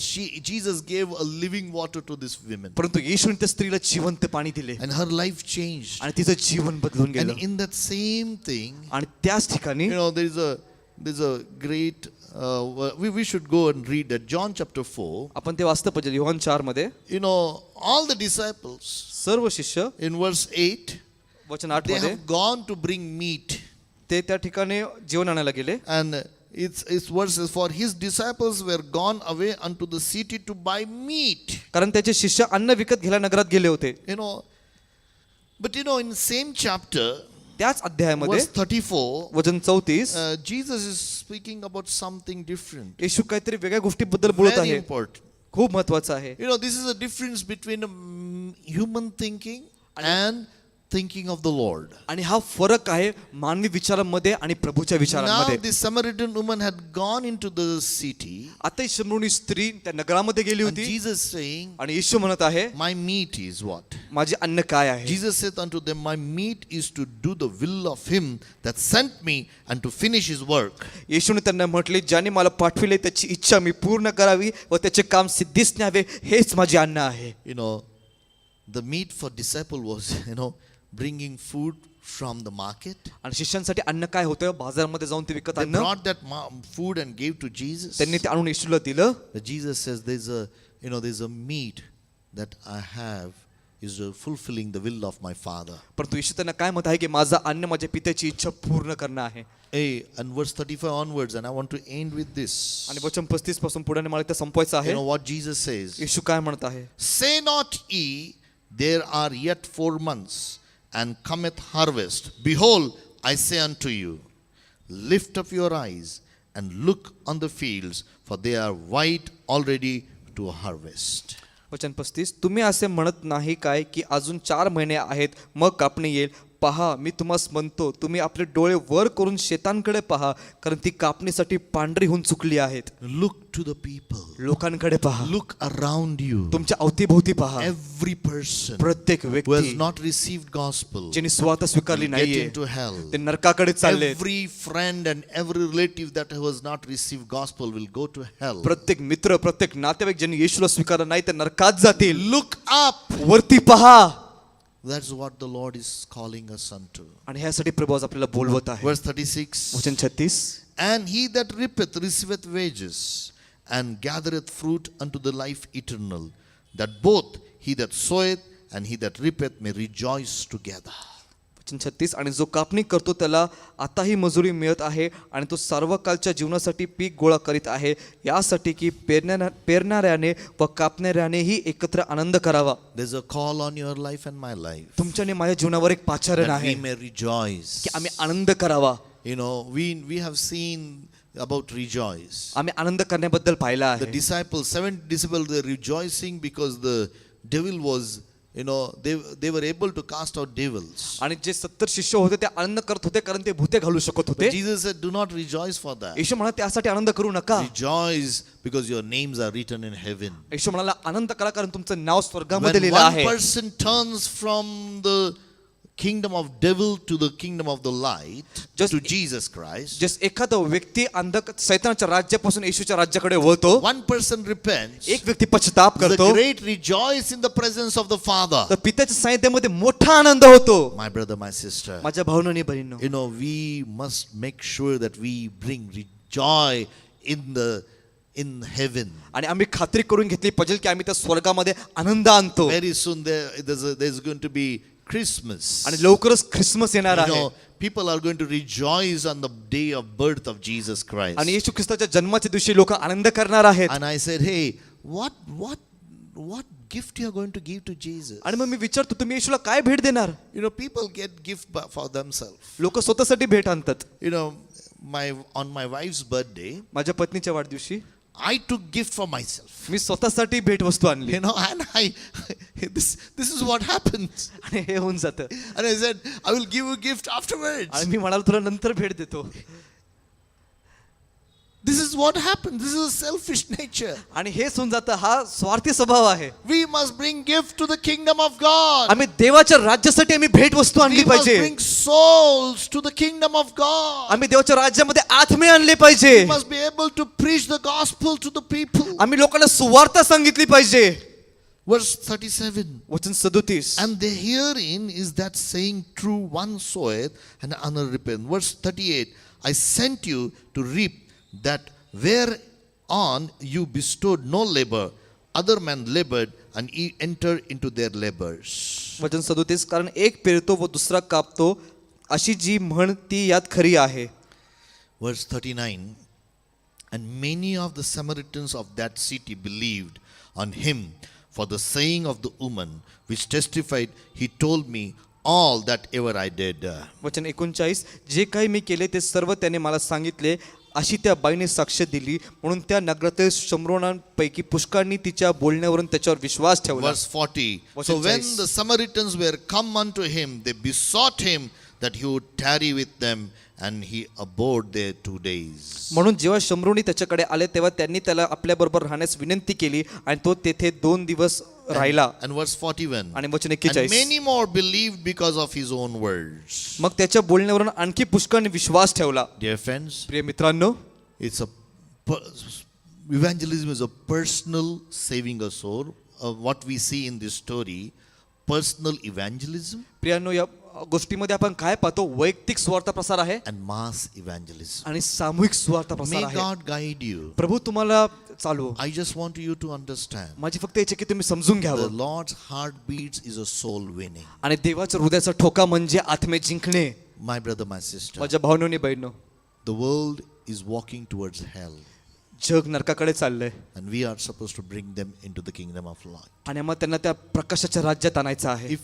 A: Jesus gave a living water to this woman,
B: परंतु येशूने त्या स्त्रीला जिवंत पाणी दिले
A: and her life changed.
B: आणि तिचं जीवन बदलून गेलं.
A: And in that same thing,
B: आणि त्याच ठिकाणी
A: there's a great we should go and read that John chapter 4.
B: आपण ते वाचलं पाहिजे. योहान 4 मध्ये
A: All the disciples
B: सर्व शिष्य
A: in verse 8,
B: वचन 8
A: they
B: मध्ये
A: have gone to bring meat,
B: ते त्या ठिकाणी जेवण आणायला गेले.
A: and it's verses, for his disciples were gone away unto the city to buy meat.
B: कारण त्याचे शिष्य अन्न विकत घ्यायला नगरात गेले होते.
A: But in same chapter,
B: त्याच अध्यायामध्ये
A: verse 34,
B: वचन 34
A: Jesus is speaking about something different.
B: येशू काहीतरी वेगळ्या गोष्टीबद्दल बोलत
A: Very
B: आहे.
A: important.
B: खूप महत्वाचं आहे.
A: This is a difference between human thinking and thinking of the Lord.
B: आणि हा फरक आहे मानवी विचारांमध्ये आणि प्रभूच्या
A: Now
B: विचारांमध्ये.
A: the Samaritan woman had gone into the city,
B: आता ही शमरोणी स्त्री त्या नगरामध्ये गेली
A: and
B: होती
A: Jesus saying,
B: आणि येशू म्हणत आहे
A: my meat is what?
B: माझे अन्न काय आहे.
A: Jesus said unto them, my meat is to do the will of him that sent me and to finish his work.
B: येशूने त्यांना म्हटले ज्याने मला पाठविले त्याची इच्छा मी पूर्ण करावी व त्याचे काम सिद्धीस न्यावे हेच माझे अन्न आहे.
A: the meat for disciple was, bringing food from the market.
B: आणि शिष्यांसाठी अन्न काय होतं? बाजारामध्ये जाऊन ते विकत
A: They
B: आणणं.
A: brought that food and gave to Jesus.
B: त्यांनी ते आणून येशूला दिलं.
A: But Jesus says there's a meat that I have is fulfilling the will of my Father.
B: परंतु येशू त्यांना काय मत आहे की माझं अन्न माझ्या पित्याची इच्छा पूर्ण करणं आहे.
A: And verse 35 onwards, and I want to end with this.
B: आणि वचन 35 पासून पुढे मला ते संपवायचं आहे.
A: What Jesus says.
B: येशू काय म्हणत आहे?
A: Say not ye, there are yet 4 months, and cometh harvest. Behold, I say unto you, lift up your eyes, and look on the fields, for they are white already to harvest.
B: वचन 35 तुम्ही असे म्हणत नाही काय की अजून 4 महिने आहेत मग कापणी येईल. पहा मी तुम्हास म्हणतो तुम्ही आपले डोळे वर करून शेतांकडे पहा, कारण ती कापणीसाठी पांढरी होऊन चुकली आहेत.
A: Look to the people.
B: लोकांकडे पहा.
A: Look around you.
B: तुमच्या अवतीभोवती पहा.
A: Every person
B: प्रत्येक
A: who has
B: व्यक्ती
A: not received gospel
B: ज्यांनी स्वतः स्वीकारली
A: will get
B: नाहीये
A: into hell.
B: ते नरकाकडे चालले.
A: Every friend and every relative that has not received gospel will go to hell.
B: प्रत्येक मित्र प्रत्येक नातेवाईक ज्यांनी येशूला स्वीकारलं नाही ते नरकात जातील.
A: Look up.
B: वरती पहा.
A: That's what the Lord is calling us unto.
B: आणि ह्यासाठी प्रभू आज आपल्याला बोलवत आहे.
A: Verse 36.
B: वचन 36
A: And he that reapeth receiveth wages, and gathereth fruit unto the life eternal, that both he that soweth and he that reapeth may rejoice together.
B: वचन 36 आणि जो कापणी करतो त्याला आताही मजुरी मिळत आहे आणि तो सर्वकालच्या जीवनासाठी पीक गोळा करीत आहे, यासाठी की पेरणाऱ्याने व कापणाऱ्यानेही एकत्र आनंद करावा.
A: There's a call on your life and my life.
B: तुमच्याने माझ्या जीवनावर एक पाचारण
A: That we
B: आहे
A: may rejoice.
B: की आम्ही आनंद करावा.
A: We have seen about rejoice.
B: आम्ही आनंद करण्याबद्दल पाहिलं
A: The
B: आहे.
A: disciples, 7 disciples, they're rejoicing because the devil was, they were able to cast out devils.
B: आणि जे 70 शिष्य होते ते आनंद करत होते कारण ते भूते घालू शकत होते.
A: But Jesus said, do not rejoice for that.
B: येशू म्हणाला त्यासाठी आनंद करू नका.
A: Rejoice because your names are written in heaven.
B: येशू म्हणाला आनंद करा कारण तुमचं नाव स्वर्गामध्ये
A: When
B: लिहिलं
A: one
B: आहे.
A: person turns from the kingdom of devil to the kingdom of the light,
B: Just-
A: to Jesus Christ,
B: जस एखादा व्यक्ती सैतानाच्या राज्यापासून येशूच्या राज्याकडे वळतो,
A: one person repents,
B: एक व्यक्ती पश्चाताप
A: the
B: करतो,
A: great rejoice in the presence of the Father.
B: तर पित्याच्या सानिध्यामध्ये मोठा आनंद होतो.
A: My brother, my sister,
B: माझ्या भावनो आणि बहिणींनो,
A: we must make sure that we bring joy in heaven.
B: आणि आम्ही खात्री करून घेतली पाहिजे की आम्ही त्या स्वर्गामध्ये आनंद आणतो.
A: Very soon there's going to be Christmas.
B: आणि लवकरच ख्रिसमस येणार आहे.
A: People are going to rejoice on the day of birth of Jesus Christ.
B: आणि येशू ख्रिस्ताच्या जन्माच्या दिवशी लोक आनंद करणार आहेत.
A: And I said, hey, what gift you are going to give to Jesus?
B: आणि मग मी विचारतो तुम्ही येशूला काय भेट देणार?
A: People get gift for themselves.
B: लोक स्वतःसाठी भेट आणतात.
A: On my wife's birthday,
B: माझ्या पत्नीच्या वाढदिवशी
A: I took gift for myself.
B: मी स्वतःसाठी भेट वस्तू आणली.
A: And this is what happens.
B: आणि हे होऊन जातं.
A: And I said, I will give you a gift afterwards.
B: आणि मी म्हणाल तुला नंतर भेट देतो.
A: This is what happens. This is a selfish nature.
B: आणि हेच होऊन जातं, हा स्वार्थी स्वभाव आहे.
A: We must bring gift to the kingdom of God.
B: आम्ही देवाच्या राज्यासाठी आम्ही भेट वस्तू आणली
A: We must
B: पाहिजे.
A: bring souls to the kingdom of God.
B: आम्ही देवाच्या राज्यामध्ये आत्मे आणले पाहिजे.
A: We must be able to preach the gospel to the people.
B: आम्ही लोकांना सुवार्ता सांगितली पाहिजे.
A: Verse 37.
B: वचन 37
A: And the herein is that saying true, one soweth and another reapeth. Verse 38. I sent you to reap that whereon you bestowed no labor, other men labored, and ye enter into their labors.
B: वचन 37 कारण एक पेरतो व दुसरा कापतो अशी जी म्हण ती यात खरी आहे.
A: Verse 39. And many of the Samaritans of that city believed on him for the saying of the woman, which testified, he told me all that ever I did.
B: वचन 39 जे काही मी केले ते सर्व त्याने मला सांगितले अशी त्या बाईने साक्ष दिली, म्हणून त्या नगरातील शम्रोनांपैकी पुष्कळांनी तिच्या बोलण्यावरून त्याच्यावर विश्वास ठेवला.
A: Verse 40.
B: वचन
A: So when
B: 40.
A: the Samaritans were come unto him, they besought him that he would tarry with them, and he abode there 2 days.
B: म्हणून जेव्हा शम्रोनी त्याच्याकडे आले तेव्हा त्यांनी त्याला आपल्याबरोबर राहण्यास विनंती केली आणि तो तेथे 2 दिवस राहिला.
A: And verse 41.
B: आणि वचन
A: And
B: 41
A: many more believed because of his own words.
B: मग त्याच्या बोलण्यावरून आणखी पुष्कळांनी विश्वास ठेवला.
A: Dear friends,
B: प्रिय मित्रांनो,
A: evangelism is a personal saving a soul. What we see in this story, personal evangelism
B: प्रियांनो, या गोष्टीमध्ये आपण काय पाहतो? वैयक्तिक सुवार्ता प्रसार आहे
A: and mass evangelism.
B: आणि सामूहिक सुवार्ता
A: May
B: प्रसार आहे.
A: God guide you.
B: प्रभू तुम्हाला चालू.
A: I just want you to understand.
B: माझी फक्त याची की तुम्ही समजून
A: The
B: घ्यावं.
A: Lord's heartbeats is a soul winning.
B: आणि देवाच्या हृदयाचा ठोका म्हणजे आत्मे जिंकणे.
A: My brother, my sister,
B: माझ्या भावनांनी बहिणो,
A: the world is walking towards hell,
B: जग नरकाकडे चाललंय
A: and we are supposed to bring them into the kingdom of light.
B: आणि मग त्यांना त्या प्रकाशाच्या राज्यात आणायचं आहे.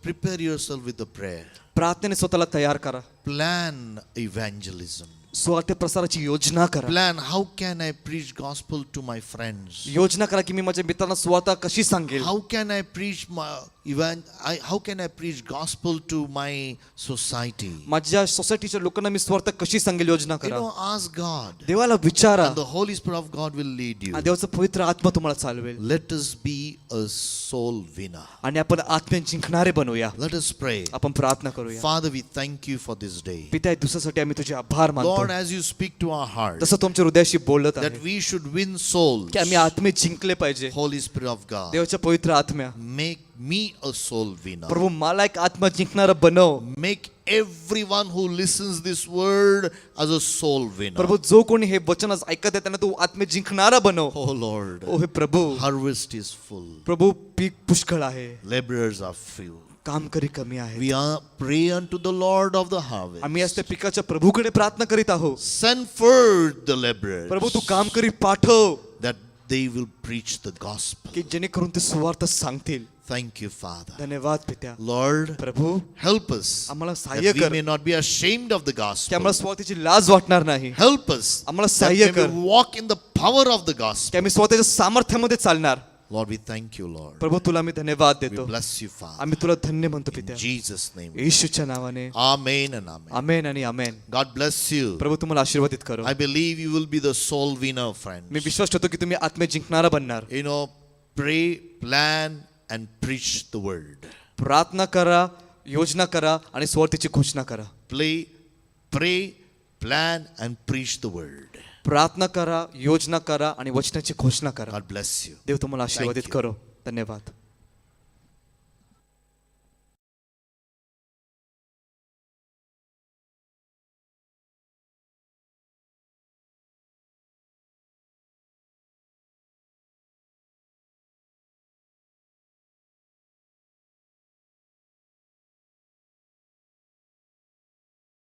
A: Prepare yourself with a prayer.
B: प्रार्थनेने स्वतःला तयार करा.
A: Plan evangelism.
B: सुवार्ता प्रसाराची योजना करा.
A: Plan how can I preach gospel to my friends?
B: योजना करा की मी माझ्या मित्रांना सुवार्ता कशी सांगेल.
A: How can I preach how can I preach gospel to my society?
B: माझ्या सोसायटीच्या लोकांना मी सुवार्ता कशी सांगेल. योजना करा.
A: Ask God.
B: देवाला विचारा.
A: And the Holy Spirit of God will lead you.
B: आणि देवाचा पवित्र आत्मा तुम्हाला चालवेल.
A: Let us be a soul winner.
B: आणि आपण आत्म्या जिंकणारे बनूया.
A: Let us pray.
B: आपण प्रार्थना करूया.
A: Father, we thank you for this day.
B: पिता, या दिवसासाठी आम्ही तुझे आभार मानतो.
A: Lord, as you speak to our heart,
B: तसं तुमच्या हृदयाशी बोलत
A: that
B: आहे
A: we should win souls.
B: की आम्ही आत्मे जिंकले पाहिजे.
A: Holy Spirit of God,
B: देवाच्या पवित्र आत्म्या,
A: make me a soul winner.
B: प्रभू मला एक आत्मा जिंकणारा बनव.
A: Make everyone who listens this word as a soul winner.
B: प्रभू, जो कोणी हे वचन आज ऐकत आहे त्यांना तू आत्मे जिंकणारा बनव.
A: Oh Lord,
B: ओ हे प्रभू,
A: harvest is full.
B: प्रभू पीक पुष्कळ आहे,
A: Laborers are few.
B: काम करी कमी आहे.
A: We are pray unto the Lord of the harvest.
B: आम्ही आज त्या पिकाच्या प्रभूकडे प्रार्थना करीत आहोत.
A: Send forth the laborers,
B: प्रभू, तू काम करी पाठव
A: that they will preach the gospel.
B: की जेणेकरून ते सुवार्ता सांगतील.
A: Thank you, Father.
B: धन्यवाद पित्या.
A: Lord,
B: प्रभू,
A: help us
B: आम्हाला
A: that
B: सहाय्य
A: we
B: कर
A: may not be ashamed of the
B: की
A: gospel.
B: आम्हाला स्वार्थाची लाज वाटणार नाही.
A: Help us
B: आम्हाला
A: that
B: सहाय्य
A: we
B: कर
A: may walk in the power of the
B: की
A: gospel.
B: आम्ही स्वतःच्या सामर्थ्यामध्ये चालणार.
A: Lord, we thank you, Lord.
B: प्रभू, तुला आम्ही धन्यवाद
A: We
B: देतो.
A: bless you, Father.
B: आम्ही तुला धन्य म्हणतो
A: In
B: पित्या.
A: Jesus' name.
B: येशूच्या नावाने
A: Amen and amen.
B: आमेन आणि आमेन.
A: God bless you.
B: प्रभू तुम्हाला आशीर्वादित करो.
A: I believe you will be the soul winner,
B: me
A: friends.
B: विश्वास ठेवतो की तुम्ही आत्मे जिंकणारा बनणार.
A: Pray, plan, and preach the word.
B: प्रार्थना करा, योजना करा आणि सुवार्तेची घोषणा करा.
A: Pray, plan, and preach the word.
B: प्रार्थना करा, योजना करा आणि वचनाची घोषणा करा.
A: God bless you.
B: देव तुम्हाला आशीर्वादित
A: you.
B: करो. धन्यवाद.